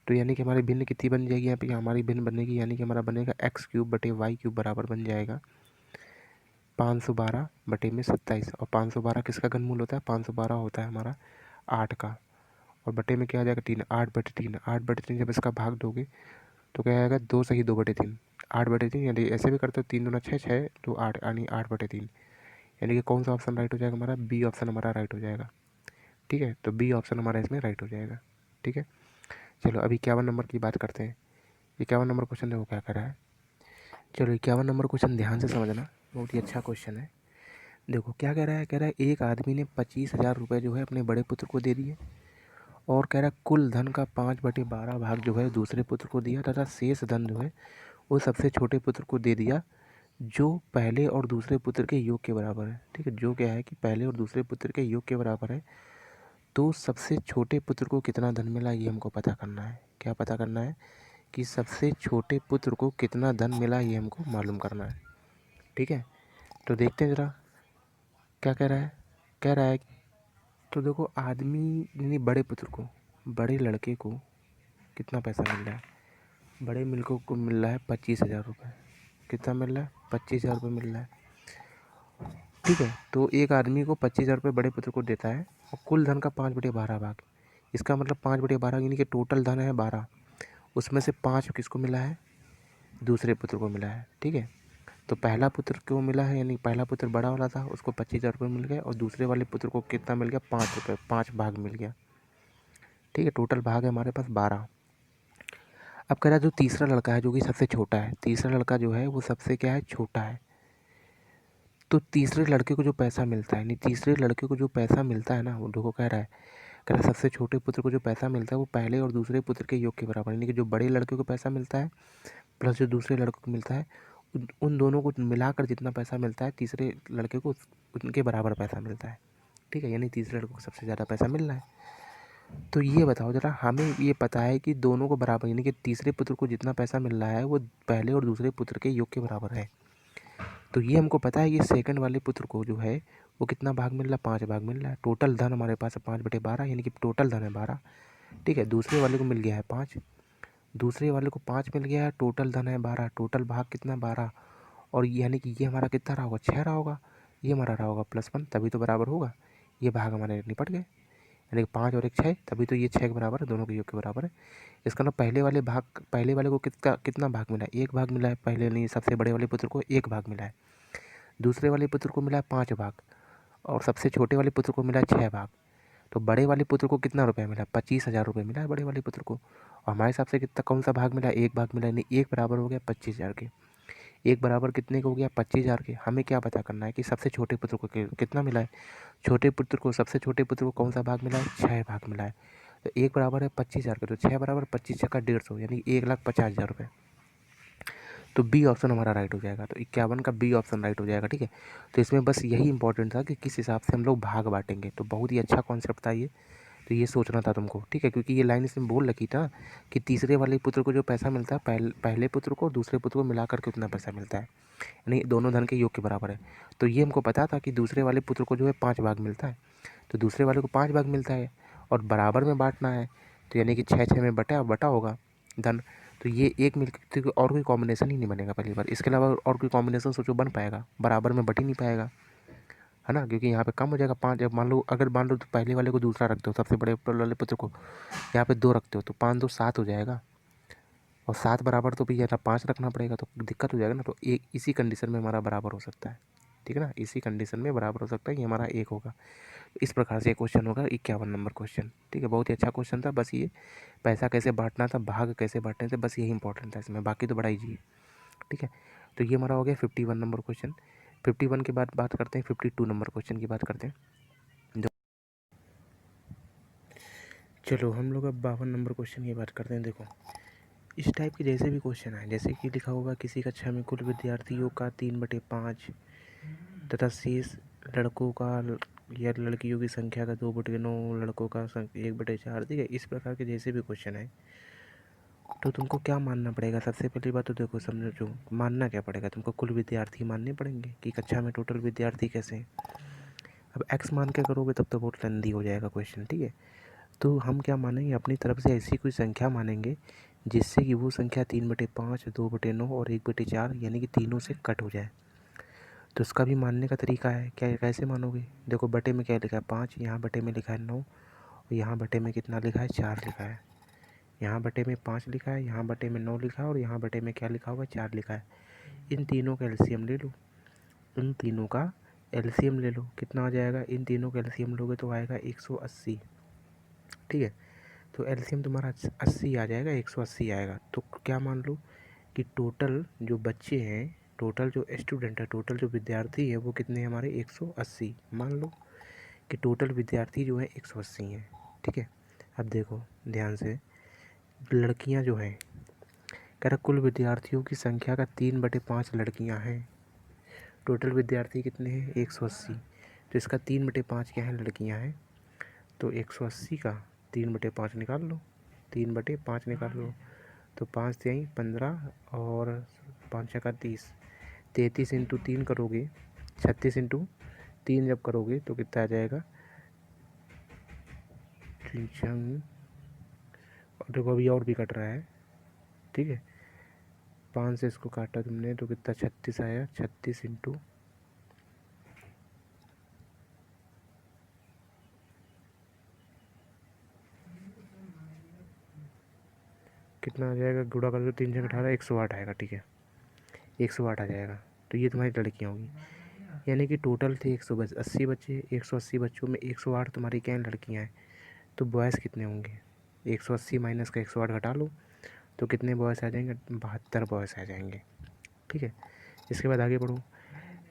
तो यानी कि हमारी भिन्न कितनी बन जाएगी यहाँ पे, हमारी भिन्न बनेगी, यानी कि हमारा बनेगा एक्स क्यूब बटे वाई क्यूब बराबर बन जाएगा 512 बटे में 27। और 512 किसका घनमूल होता है, 512 होता है हमारा 8 का, और बटे में क्या आ जाएगा 3, 8 बटे 3, 8 बटे 3 जब इसका भाग दोगे तो क्या आएगा 2 सही 2 बटे 3, 8 बटे 3, यानी ऐसे भी करते हो 3 दूना 6, 6 तो 8, यानी 8 बटे 3, यानी कि कौन सा ऑप्शन राइट हो जाएगा हमारा, बी ऑप्शन हमारा राइट हो जाएगा, ठीक है। तो बी ऑप्शन हमारा इसमें राइट हो जाएगा, ठीक है। चलो अभी 51 नंबर की बात करते हैं। 51 नंबर क्वेश्चन देखो क्या कर रहा है। चलो 51 नंबर क्वेश्चन ध्यान से समझना, बहुत ही अच्छा क्वेश्चन है। देखो क्या कह रहा है, कह रहा है एक आदमी ने 25,000 रुपये जो है अपने बड़े पुत्र को दे दिए, और कह रहा है कुल धन का 5/12 भाग जो है दूसरे पुत्र को दिया, तथा शेष धन जो है वो सबसे छोटे पुत्र को दे दिया, जो पहले और दूसरे पुत्र के योग के बराबर है, ठीक है। जो क्या है कि पहले और दूसरे पुत्र के योग के बराबर है, तो सबसे छोटे पुत्र को कितना धन मिला ये हमको पता करना है। क्या पता करना है कि सबसे छोटे पुत्र को कितना धन मिला ये हमको मालूम करना है, ठीक है। तो देखते हैं ज़रा क्या कह रहा है। कह रहा है तो देखो आदमी यानी बड़े पुत्र को, बड़े लड़के को कितना पैसा मिल रहा है, बड़े मिलकों को मिल रहा है 25,000 रुपये। कितना मिल रहा है, 25,000 रुपये मिल रहा है, ठीक है। तो एक आदमी को 25,000 रुपये बड़े पुत्र को देता है, और कुल धन का 5/12 भाग, इसका मतलब 5/12 यानी कि टोटल धन है 12, उसमें से 5 किसको मिला है, दूसरे पुत्र को मिला है, ठीक है। तो पहला पुत्र को मिला है, यानी पहला पुत्र बड़ा वाला था, उसको 25,000 रुपये मिल गए, और दूसरे वाले पुत्र को कितना मिल गया, 5 रुपये, 5 भाग मिल गया, ठीक है। टोटल भाग है हमारे पास 12। अब कह रहा है जो तीसरा लड़का है जो कि सबसे छोटा है, तीसरा लड़का जो है वो सबसे क्या है, छोटा है। तो तीसरे लड़के को जो पैसा मिलता है, यानी तीसरे लड़के को जो पैसा मिलता है ना, वो देखो कह रहा है, कह रहा है सबसे छोटे पुत्र को जो पैसा मिलता है वो पहले और दूसरे पुत्र के योग के बराबर, यानी कि जो बड़े लड़के को पैसा मिलता है प्लस जो दूसरे लड़के को मिलता है, उन दोनों को मिलाकर जितना पैसा मिलता है तीसरे लड़के को उनके बराबर पैसा मिलता है, ठीक है। यानी तीसरे लड़के को सबसे ज़्यादा पैसा मिल रहा है। तो ये बताओ ज़रा, हमें ये पता है कि दोनों को बराबर, यानी कि तीसरे पुत्र को जितना पैसा मिल रहा है वो पहले और दूसरे पुत्र के योग के बराबर है। तो ये हमको पता है कि सेकंड वाले पुत्र को जो है वो कितना भाग मिल रहा है, 5 भाग मिल रहा है। टोटल धन हमारे पास है 5/12, यानी कि टोटल धन है 12, ठीक है। दूसरे वाले को मिल गया है 5, दूसरे वाले को 5 मिल गया है, टोटल धन है 12, टोटल भाग कितना 12, और यानी कि ये हमारा कितना रहा होगा, 6 रहा होगा, ये हमारा रहा होगा +1, तभी तो बराबर होगा। ये भाग हमारे निपट गए, यानी कि 5 और 1 6, तभी तो ये 6 के बराबर है, दोनों के योग के बराबर है। इसका मतलब पहले वाले को कितना कितना भाग मिला है, 1 भाग मिला है, पहले नहीं सबसे बड़े वाले पुत्र को 1 भाग मिला है। दूसरे वाले पुत्र को मिला है 5 भाग, और सबसे छोटे वाले पुत्र को मिला है 6 भाग। तो बड़े वाले पुत्र को कितना रुपया मिला, 25,000 रुपये मिला है बड़े वाले पुत्र को, और हमारे हिसाब से कितना कौन सा भाग मिला है, 1 भाग मिला है, यानी 1 बराबर हो गया 25,000 के। 1 बराबर कितने का हो गया, 25,000 के। हमें क्या पता करना है कि सबसे छोटे पुत्र को कितना मिला है, छोटे पुत्र को, सबसे छोटे पुत्र को कौन सा भाग मिला है, 6 भाग मिला है। तो 1 बराबर है 25,000 के, तो 6 बराबर 25 का 150, यानी 1,50,000 रुपये। तो बी ऑप्शन हमारा राइट हो जाएगा। तो 51 का बी ऑप्शन राइट हो जाएगा, ठीक है। तो इसमें बस यही इंपॉर्टेंट था कि किस हिसाब से हम लोग भाग बांटेंगे, तो बहुत ही अच्छा कॉन्सेप्ट था ये। तो ये सोचना था तुमको, ठीक है, क्योंकि ये लाइन इसमें बोल रखी था कि तीसरे वाले पुत्र को जो पैसा मिलता है पहले पुत्र को दूसरे पुत्र को मिलाकर के उतना पैसा मिलता है, यानी दोनों धन के योग के बराबर है। तो ये हमको पता था कि दूसरे वाले पुत्र को जो है 5 भाग मिलता है, तो दूसरे वाले को 5 भाग मिलता है और बराबर में बांटना है, तो यानी कि 6 में बटा होगा धन। तो ये एक मिलकर और कोई कॉम्बिनेशन ही नहीं बनेगा पहली बार, इसके अलावा और कोई कॉम्बिनेशन सोचो बन पाएगा, बराबर में बट ही नहीं पाएगा, है ना, क्योंकि यहाँ पे कम हो जाएगा 5। जब मान लो तो पहले वाले को दूसरा रखते हो, सबसे बड़े वाले पुत्र को यहाँ पे 2 रखते हो, तो 5 2 7 हो जाएगा, और 7 बराबर तो भैया 5 रखना पड़ेगा, तो दिक्कत हो जाएगा ना। तो एक इसी कंडीशन में हमारा बराबर हो सकता है, ठीक है ना, इसी कंडीशन में बराबर हो सकता है, ये हमारा 1 होगा। इस प्रकार से क्वेश्चन होगा 51 नंबर क्वेश्चन, ठीक है, बहुत ही अच्छा क्वेश्चन था। बस ये पैसा कैसे बांटना था, भाग कैसे बांटने थे, बस यही इंपॉर्टेंट था इसमें, बाकी तो बड़ा ईजी है, ठीक है। तो ये हमारा हो गया 51 नंबर क्वेश्चन। 51 के बाद बात करते हैं 52 नंबर क्वेश्चन की बात करते हैं। चलो हम लोग अब 52 नंबर क्वेश्चन की बात करते हैं। देखो इस टाइप के जैसे भी क्वेश्चन आए, जैसे कि लिखा होगा किसी कक्षा में कुल विद्यार्थियों का 3/5 तथा शेष लड़कों का या लड़कियों की संख्या का 2/9, लड़कों का 1/4, ठीक है, इस प्रकार के जैसे भी क्वेश्चन आए तो तुमको क्या मानना पड़ेगा। सबसे पहली बात तो देखो समझो, मानना क्या पड़ेगा तुमको, कुल विद्यार्थी मानने पड़ेंगे कि कक्षा में टोटल विद्यार्थी कैसे हैं। अब x मान के करोगे तब तो बहुत लेंदी हो जाएगा क्वेश्चन, ठीक है। तो हम क्या मानेंगे, अपनी तरफ से ऐसी कोई संख्या मानेंगे जिससे कि वो संख्या 3/5, 2/9 और 1/4 यानी कि तीनों से कट हो जाए। तो उसका भी मानने का तरीका है, क्या कैसे मानोगे। देखो बटे में क्या लिखा है 5, यहाँ बटे में लिखा है 9, और यहाँ बटे में कितना लिखा है 4 लिखा है। यहाँ बटे में 5 लिखा है, यहाँ बटे में 9 लिखा है, और यहाँ बटे में क्या लिखा होगा 4 लिखा है। इन तीनों का एलसीएम ले लो, इन तीनों का एलसीएम ले लो, कितना आ जाएगा, इन तीनों का एलसीएम लोगे तो आएगा 180, ठीक है। तो एलसीएम तुम्हारा 80 आ जाएगा, 180 आएगा। तो क्या मान लो कि टोटल जो बच्चे हैं, टोटल जो स्टूडेंट है, टोटल जो विद्यार्थी है वो कितने हैं हमारे 180। मान लो कि टोटल विद्यार्थी जो है 180 हैं, ठीक है। अब देखो ध्यान से, लड़कियां जो हैं, कह रहा कुल विद्यार्थियों की संख्या का 3/5 लड़कियां हैं, टोटल विद्यार्थी कितने हैं 180, तो इसका 3/5 क्या है लड़कियां हैं। तो 180 का 3/5 निकाल लो, 3/5 निकाल लो, तो 5 3 15 और 5 का 30, 33 इंटू 3 करोगे, 36 इंटू 3 जब करोगे तो कितना आ जाएगा, और देखो अभी और भी कट रहा है, ठीक है। 5 से इसको काटा तुमने तो कितना 36 आया, 36 इंटू कितना आ जाएगा, गुणा कर दो 3 से 18, 108 आएगा, ठीक है, 108 आ जाएगा। तो ये तुम्हारी लड़कियाँ होंगी, यानी कि टोटल थे 180 बच्चे, 180 बच्चों में 108 तुम्हारी क्या लड़कियाँ हैं। तो बॉयज़ कितने होंगे, 180 माइनस का 108 घटा लो, तो कितने बॉयज़ आ जाएंगे, 72 बॉयज़ आ जाएंगे, ठीक है। इसके बाद आगे बढ़ो,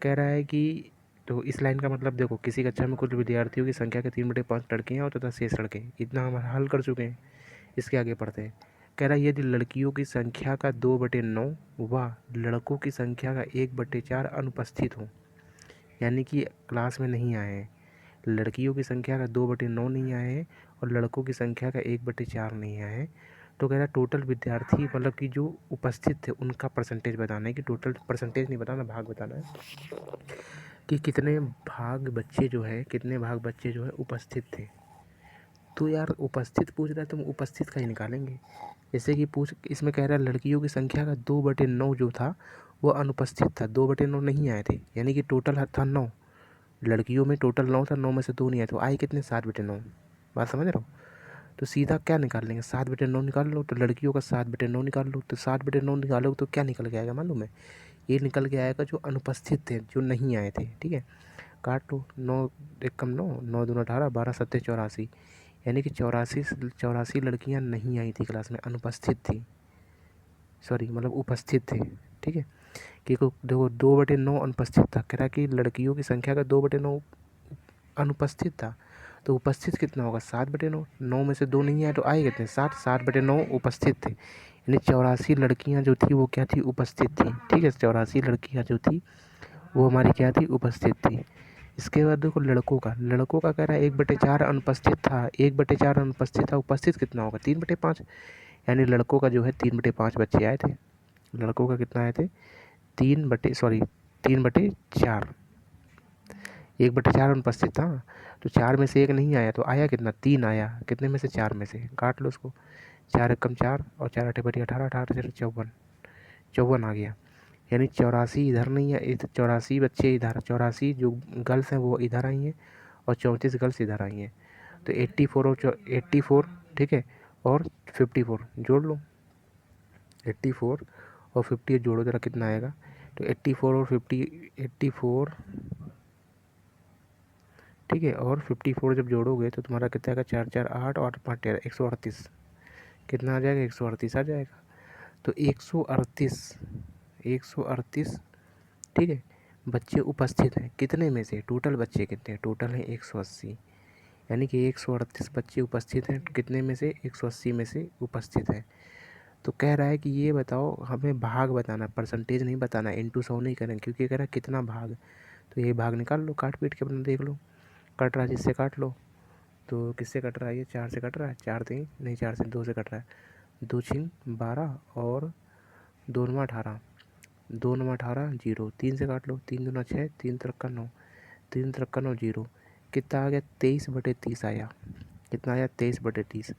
कह रहा है कि तो इस लाइन का मतलब देखो, किसी कक्षा में कुल विद्यार्थियों की संख्या के 3/5 लड़कियाँ और तथा शेष लड़के, इतना हम हल कर चुके हैं। इसके आगे पढ़ते हैं, कह रहा है यदि लड़कियों की संख्या का 2/9 व लड़कों की संख्या का 1/4 अनुपस्थित हो, यानी कि क्लास में नहीं आए हैं, लड़कियों की संख्या का 2/9 नहीं आए हैं और लड़कों की संख्या का 1/4 नहीं आए हैं, तो कह रहा है टोटल विद्यार्थी मतलब कि जो उपस्थित थे उनका परसेंटेज बताना है, कि टोटल परसेंटेज नहीं बताना, भाग बताना है कि कितने भाग बच्चे जो है, कितने भाग बच्चे जो है उपस्थित थे। तो यार उपस्थित पूछ रहा है तो हम उपस्थित का ही निकालेंगे। जैसे कि पूछ इसमें कह रहा है लड़कियों की संख्या का 2/9 जो था वो अनुपस्थित था, 2/9 नहीं आए थे, यानी कि टोटल था 9, लड़कियों में टोटल 9 था, 9 में से 2 नहीं आए, तो आए कितने 7/9। बात समझ रहे हो। तो सीधा क्या निकाल लेंगे, 7/9 निकाल लो, तो लड़कियों का 7/9 निकाल लो, तो 7/9 निकालोगे तो क्या निकल के आएगा मालूम है, ये निकल के आएगा जो अनुपस्थित थे, जो नहीं आए थे, ठीक है। काट लो, 9 एक कम 9, 9 दूना 18, 12 सत्ते 84, यानी कि 84 लड़कियां नहीं आई थी क्लास में, अनुपस्थित थी, सॉरी मतलब उपस्थित थे, ठीक है। कि देखो 2/9 अनुपस्थित था, कह रहा कि लड़कियों की संख्या का 2/9 अनुपस्थित था, तो उपस्थित कितना होगा 7/9, 9 में से 2 नहीं आए तो आए कितने 7, 7/9 उपस्थित थे, यानी 84 लड़कियां जो थी वो क्या थी, उपस्थित थी, ठीक है। 84 लड़कियां जो थी वो हमारी क्या थी, उपस्थित थी। इसके बाद देखो लड़कों का कह रहा है 1/4 अनुपस्थित था, 1/4 अनुपस्थित था, उपस्थित कितना होगा 3/5, यानी लड़कों का जो है 3/5 बच्चे आए थे। लड़कों का कितना आए थे 3/4, 1/4 अनुपस्थित था, तो 4 में से 1 नहीं आया, तो आया कितना 3 आया, कितने में से 4 में से, काट लो उसको, 4 एकम 4 और 4 8 बटी 18, 18 से 54, 54 आ गया, यानी 84 इधर नहीं है, 84 बच्चे इधर, 84 जो गर्ल्स हैं वो इधर आई हैं और 34 गर्ल्स इधर आई हैं, तो 84 और 84, ठीक है, और 54 जोड़ लो, 84 और 50 जोड़ो जरा कितना आएगा, तो 84 और 50, 84, ठीक है, और 54 जब जोड़ोगे तो तुम्हारा कितना आएगा, 4 4 8 और 5 13 138, कितना आ जाएगा 138 आ जाएगा। तो 138, 138, ठीक है, बच्चे उपस्थित हैं, कितने में से, टोटल बच्चे कितने हैं, टोटल हैं 180, यानी कि 138 बच्चे उपस्थित हैं, कितने में से 180 में से उपस्थित हैं। तो कह रहा है कि ये बताओ, हमें भाग बताना, परसेंटेज नहीं बताना, इंटू 100 नहीं करेंगे, क्योंकि कह रहा है कितना भाग, तो ये भाग निकाल लो, काट पीट के अपना देख लो, कट रहा है जिससे काट लो। तो किससे कट रहा है, ये 4 से कट रहा है, 4 3 नहीं, 4 से 2 से कट रहा है, 2 6 12 और 2 9 18, 2 9 18 0, 3 से काट लो, 3 दूना 6, 3 3 9, 3 3 9 0, कितना आ गया 23/30 आया, कितना आया 23/30,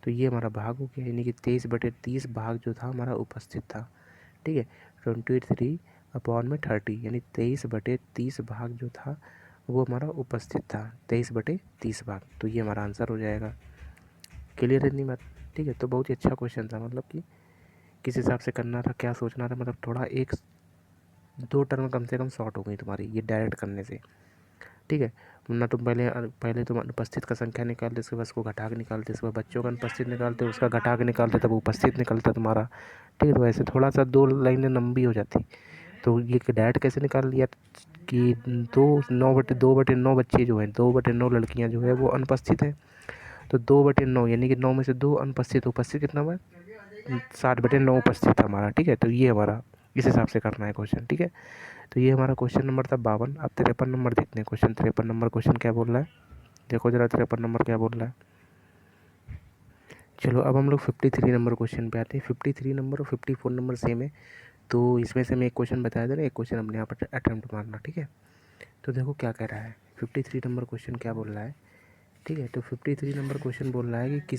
तो ये हमारा भाग हो गया, यानी कि 23/30 भाग जो था हमारा उपस्थित था, ठीक है, 23/30 यानी 23/30 भाग जो था वो हमारा उपस्थित था, 23/30 भाग, तो ये हमारा आंसर हो जाएगा। क्लियर है इतनी बात, ठीक है। तो बहुत ही अच्छा क्वेश्चन था, मतलब कि किस हिसाब से करना था, क्या सोचना था, मतलब थोड़ा 1-2 टर्म कम से कम शॉर्ट हो गई तुम्हारी ये डायरेक्ट करने से, ठीक है। वरना तुम पहले तुम अनुपस्थित का संख्या निकालते, उसके बाद उसको घटा के निकालते, उसके बाद बच्चों का अनुपस्थित निकालते, उसका घटा के निकालते, तब उपस्थित निकलता तुम्हारा, ठीक है। तो ऐसे थोड़ा सा 2 लाइनें लंबी हो जाती, तो ये डायरेक्ट कैसे निकाल लिया कि 2/9 बच्चे जो हैं, 2/9 लड़कियां जो है वो अनुपस्थित हैं, तो 2/9 यानी कि 9 में से 2 अनुपस्थित, उपस्थित कितना हुआ 7/9 उपस्थित था हमारा, ठीक है। तो ये हमारा इस हिसाब से करना है क्वेश्चन, ठीक है। तो ये हमारा क्वेश्चन नंबर था 52। अब 53 नंबर देखते हैं, क्वेश्चन 53 नंबर क्वेश्चन क्या बोल रहा है, देखो जरा 53 नंबर क्या बोल रहा है। चलो अब हम लोग 53 नंबर क्वेश्चन पे आते हैं। 53 नंबर और 54 नंबर सेम है, तो इसमें से मैं एक क्वेश्चन बताया था ना, एक क्वेश्चन अपने यहाँ पर अटैम्प्ट मारना, ठीक है। तो देखो क्या कह रहा है, 53 नंबर क्वेश्चन क्या बोल रहा है, ठीक है। तो 53 नंबर क्वेश्चन बोल रहा है कि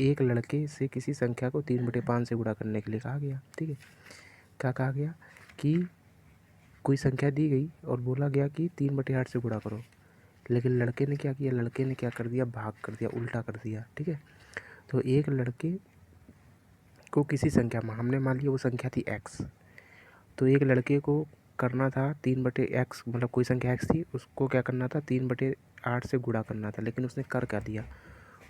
एक लड़के से किसी संख्या को 3/5 से गुणा करने के लिए कहा गया, ठीक है। क्या कहा गया कि कोई संख्या दी गई और बोला गया कि 3/8 से गुणा करो, लेकिन लड़के ने क्या किया, लड़के ने क्या कर दिया, भाग कर दिया, उल्टा कर दिया, ठीक है। तो एक लड़के को किसी संख्या में, हमने मान लिया वो संख्या थी x, तो एक लड़के को करना था 3/x, मतलब कोई संख्या x थी, उसको क्या करना था 3/8 से गुणा करना था, लेकिन उसने कर क्या दिया,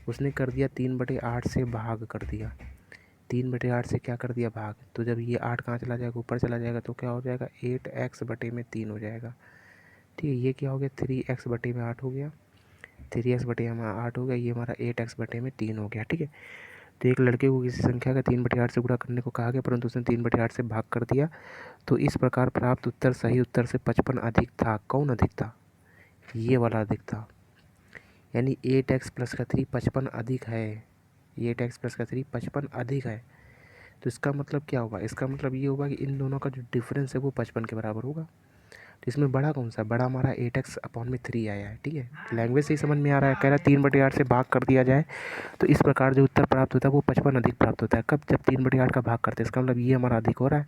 उसने कर दिया 3/8 से भाग कर दिया, 3/8 से क्या कर दिया भाग, तो जब ये 8 कहाँ चला जाएगा, ऊपर चला जाएगा, तो क्या हो जाएगा 8x/3 हो जाएगा, ठीक है। ये क्या हो गया 3x/8 हो गया, 3x/8 हो गया, ये हमारा 8x/3 हो गया, ठीक है। तो एक लड़के को किसी संख्या का 3/8 से गुणा करने को कहा गया, परंतु उसने 3/8 से भाग कर दिया, तो इस प्रकार प्राप्त उत्तर सही उत्तर से 55 अधिक था। कौन अधिक था, ये वाला अधिक था, यानी 8x+3 55 अधिक है, ये 8x+3 55 अधिक है। तो इसका मतलब क्या होगा, इसका मतलब ये होगा कि इन दोनों का जो डिफरेंस है वो 55 के बराबर होगा। तो इसमें बड़ा कौन सा, बड़ा हमारा 8x/3 आया है, ठीक है। लैंग्वेज से ही समझ में आ रहा है, कह रहा है 3/8 से भाग कर दिया जाए, तो इस प्रकार जो उत्तर प्राप्त होता है वो 55 अधिक प्राप्त होता है। कब, जब 3/8 का भाग करते हैं, इसका मतलब ये हमारा अधिक हो रहा है।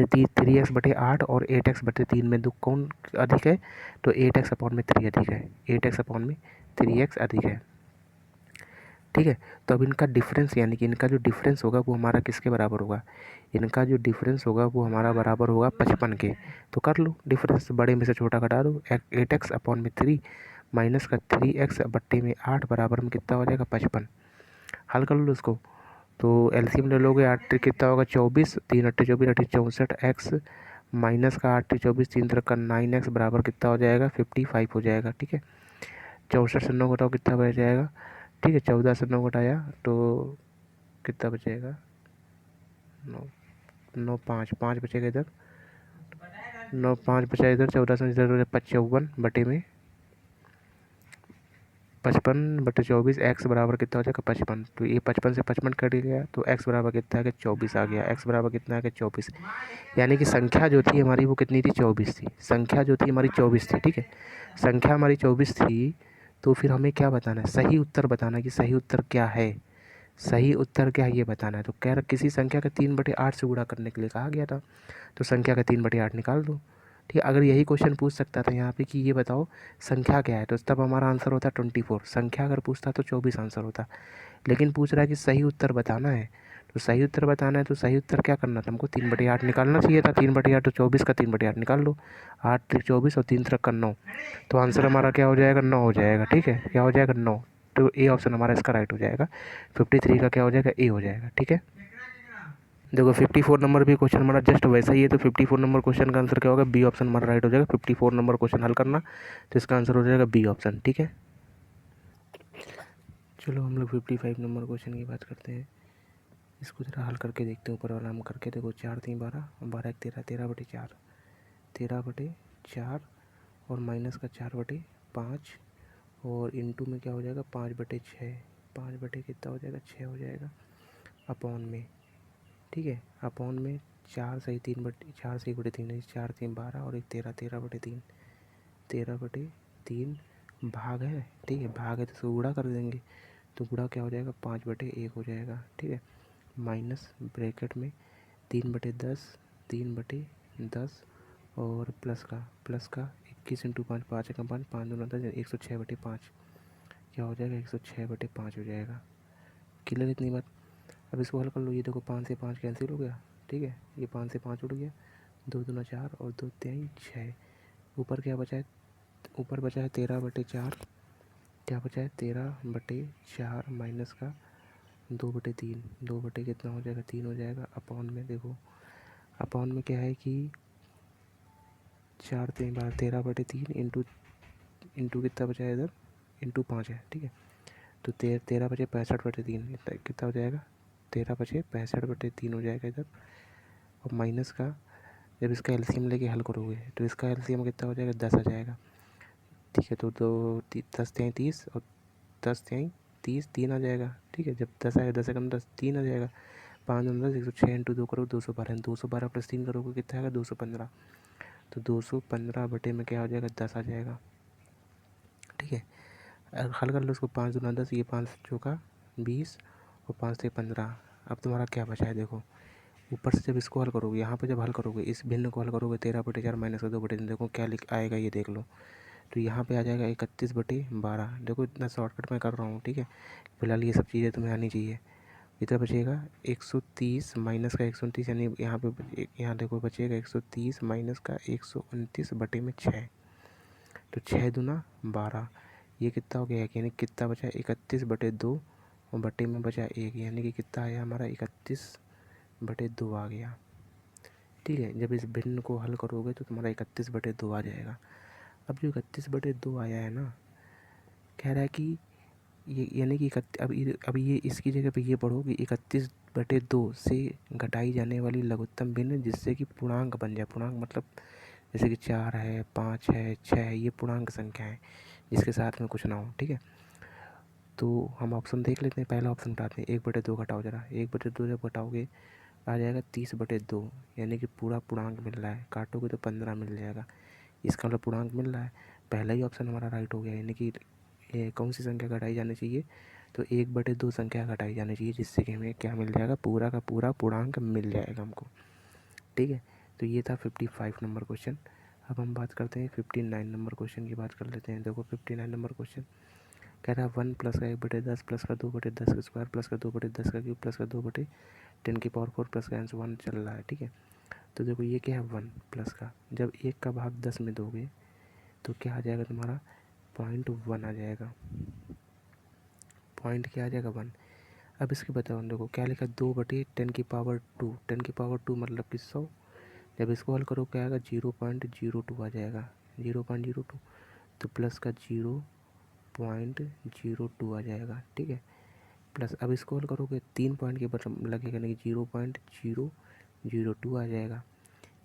3x/8 और 8x/3 में दो कौन अधिक है, तो 8x/3 अधिक है, 8x/3x अधिक है, ठीक है। तो अब इनका डिफरेंस, यानी कि इनका जो डिफरेंस होगा वो हमारा किसके बराबर होगा, इनका जो डिफरेंस होगा वो हमारा बराबर होगा 55 के। तो कर लो डिफरेंस, बड़े में से छोटा घटा दो, 8x/3 माइनस का 3x/8 बराबर में कितना हो जाएगा 55, हल कर लो उसको। तो एलसीएम ले लोगे, 8 कितना होगा 24, 3 8 24 8 64 x माइनस का 8 24 3 का 9x बराबर कितना हो जाएगा 55 हो जाएगा, ठीक है। 64 से 9 घटाओ कितना बच जाएगा, ठीक है। 14 से 9 घटाया तो कितना बचेगा, 9 9 5 5 बचेगा इधर, 9 5 बचा इधर, 14 से इधर 55 बटे में 55/24 एक्स बराबर कितना हो जाएगा 55। तो ये 55 से 55 कट गया तो एक्स बराबर कितना आ गया 24 आ गया। एक्स बराबर कितना आ गया 24। यानी कि संख्या जो थी हमारी वो कितनी थी 24 थी। संख्या जो थी हमारी 24 थी। ठीक है, संख्या हमारी 24 थी। तो फिर हमें क्या बताना है, सही उत्तर बताना है कि सही उत्तर क्या है। सही उत्तर क्या है ये बताना है। तो कह रहा किसी संख्या का 3/8 से गुणा करने के लिए कहा गया था। तो संख्या का 3/8 निकाल दो। ठीक है, अगर यही क्वेश्चन पूछ सकता था यहाँ पे कि ये बताओ संख्या क्या है, तो तब हमारा आंसर होता 24। संख्या अगर पूछता तो 24 आंसर होता। लेकिन पूछ रहा है कि सही उत्तर बताना है। तो सही उत्तर बताना है तो सही उत्तर क्या करना था हमको, 3/8 निकालना चाहिए था। 3/8 तो 24 का 3/8 निकाल लो। 8 3 24 और 3 3 का 9। तो आंसर हमारा क्या हो जाएगा 9 हो जाएगा। ठीक है, क्या हो जाएगा 9। तो ए ऑप्शन हमारा इसका राइट हो जाएगा। 53 का क्या हो जाएगा ए हो जाएगा। ठीक है, देखो 54 नंबर भी क्वेश्चन हमारा जस्ट वैसा ही है। तो 54 नंबर क्वेश्चन का आंसर क्या होगा, बी ऑप्शन हमारा राइट हो जाएगा। 54 नंबर क्वेश्चन हल करना तो इसका आंसर हो जाएगा बी ऑप्शन। ठीक है, चलो हम लोग 55 नंबर क्वेश्चन की बात करते हैं। इसको जरा हल करके देखते हैं। ऊपर वाला हम करके देखो, 4 3 12, 12 1 13, 13/4, 13/4 और माइनस का 4/5 और इंटू में क्या हो जाएगा 5/6। 5 बटे कितना हो जाएगा 6 हो जाएगा अपॉन में। ठीक है, अपॉन में 4 सही 3/3 है, 4 3 12 और एक 13, 13/3, 13/3 भाग है। ठीक है, भाग है तो इसको गुणा कर देंगे। तो गुणा क्या हो जाएगा 5/1 हो जाएगा। ठीक है, माइनस ब्रैकेट में 3/10, 3/10 और प्लस का 21 इंटू 5, 5 का 5, 5 दूना 10, 106/5 क्या हो जाएगा 106/5 हो जाएगा। क्लियर इतनी बात। अब इसको हल कर लो। ये देखो 5 से 5 कैंसिल हो गया। ठीक है, ये 5 से 5 उड़ गया, 2 दूना 4 और 2 3 6। ऊपर क्या बचा है, ऊपर बचा है 13/4। क्या बचा है 13/4 माइनस का 2/3, 2 बटे कितना हो जाएगा 3 हो जाएगा। अपॉन में देखो, अपॉन में क्या है कि 4 3 12, 13/3 इंटू कितना बचा है इधर, इंटू 5 है। ठीक है, तो 13/65/3 कितना हो जाएगा 13/65/3 हो जाएगा इधर। और माइनस का जब इसका एलसीएम लेके हल करोगे तो इसका एलसीएम कितना हो जाएगा 10 आ जाएगा। ठीक है, तो 10 3 30 और 10 3 30 3 आ जाएगा। ठीक है, जब 10 आएगा 10 से कम 10 3 आ जाएगा। 5 10 106 इंटू 2 करोगे 212, 212 प्लस 3 करोगे कितना आएगा 215। तो 215 बटे में क्या हो जाएगा 10 आ जाएगा। ठीक है, हल कर लो उसको। 5 दूना 10, ये 5 चौका 20 और 5 से 15। अब तुम्हारा क्या बचा है देखो, ऊपर से जब इसको हल करोगे, यहाँ पे जब हल करोगे इस भिन्न को हल करोगे 13/4 माइनस का 2/3, देखो क्या लिख आएगा ये देख लो। तो यहाँ पे आ जाएगा 31/12। देखो इतना शॉर्टकट मैं कर रहा हूँ। ठीक है, फिलहाल ये सब चीज़ें तुम्हें आनी चाहिए। इतना बचेगा 130 माइनस का 129, यानी यहाँ पे यहाँ देखो बचेगा 130 माइनस का 129 बटे में 6। तो 6 दूना 12, ये कितना हो गया यानी कितना बचा 31/2 और बटे में बचा 1, यानी कि कितना आया हमारा 31/2 आ गया। ठीक है, जब इस भिन्न को हल करोगे तो तुम्हारा 31/2 आ जाएगा। अब जो 31/2 आया है ना, कह रहा है कि ये यानी कि अब ये इसकी जगह पे ये पढ़ो कि 31/2 से घटाई जाने वाली लघुत्तम भिन्न जिससे कि पूर्णांक बन जाए। पूर्णांक मतलब जैसे कि 4 है 5 है 6 है, ये पूर्णांक संख्या है जिसके साथ में कुछ ना हो। ठीक है, तो हम ऑप्शन देख लेते हैं। पहला ऑप्शन उठाते हैं, 1/2 घटाओ जरा। 1/2 जब घटाओगे आ जाएगा 30/2, यानी कि पूरा पूर्णांक मिल रहा है। काटोगे तो 15 मिल जाएगा। इसका मतलब पूर्णांक मिल रहा है। पहला ही ऑप्शन हमारा राइट हो गया, यानी कि कौन सी संख्या घटाई जानी चाहिए, तो 1/2 संख्या घटाई जानी चाहिए जिससे कि हमें क्या मिल जाएगा पूरा का पूरा पूर्णांक मिल जाएगा हमको। ठीक है, तो ये था 55 नंबर क्वेश्चन। अब हम बात करते हैं 59 नंबर क्वेश्चन की बात कर लेते हैं। देखो 59 नंबर क्वेश्चन कह रहा है 1 प्लस का 1/10 प्लस का 2/10 का स्क्वायर प्लस का 2/10 का क्यूब प्लस का 2/10⁴ प्लस का -1 चल रहा है। ठीक है, तो देखो ये क्या है 1 प्लस का, जब 1 का भाग 10 में दोगे तो क्या आ जाएगा तुम्हारा 0.1 आ जाएगा। पॉइंट क्या आ जाएगा 1। अब इसके बताओ देखो क्या लिखा 2/10⁻²। 10⁻² मतलब कि 100। जब इसको हल करो क्या आएगा 0.02 आ जाएगा। 0.02 तो प्लस का 0.02 आ जाएगा। ठीक है, प्लस अब इसको हल करोगे 3 पॉइंट के बटन लगेगा, नहीं 0.002 आ जाएगा।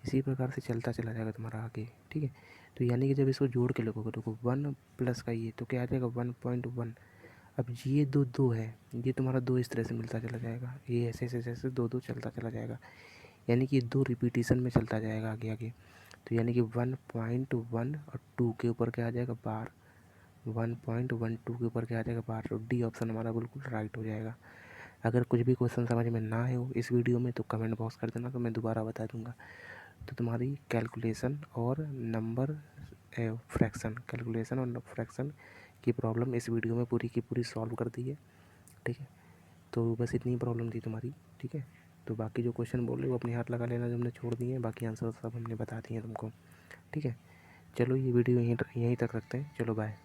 इसी प्रकार से चलता चला जाएगा तुम्हारा आगे, ठीक है। तो यानी कि जब इसको जोड़ के लिखोगे तो 1 प्लस का ये तो क्या आ जाएगा 1.1। अब ये दो दो है, ये तुम्हारा दो इस तरह से मिलता चला जाएगा, ये ऐसे ऐसे ऐसे दो दो चलता चला जाएगा, यानी कि दो रिपीटिशन में चलता जाएगा आगे आगे। तो यानी कि 1.1 और 2 के ऊपर क्या आ जाएगा बार, 1.12 के ऊपर क्या आ जाएगा बार। तो डी ऑप्शन हमारा बिल्कुल राइट हो जाएगा। अगर कुछ भी क्वेश्चन समझ में ना आए हो इस वीडियो में तो कमेंट बॉक्स कर देना, तो मैं दोबारा बता दूंगा। तो तुम्हारी कैलकुलेशन और नंबर फ्रैक्शन की प्रॉब्लम इस वीडियो में पूरी की पूरी सॉल्व कर दी है, ठीक है। तो बस इतनी प्रॉब्लम थी तुम्हारी, ठीक है। तो बाकी जो क्वेश्चन बोल रहे हो अपने हाथ लगा लेना, जो हमने छोड़ दिए हैं, बाकी आंसर सब हमने बता दिए हैं तुमको, ठीक है। चलो ये वीडियो यहीं तक रखते हैं, चलो बाय।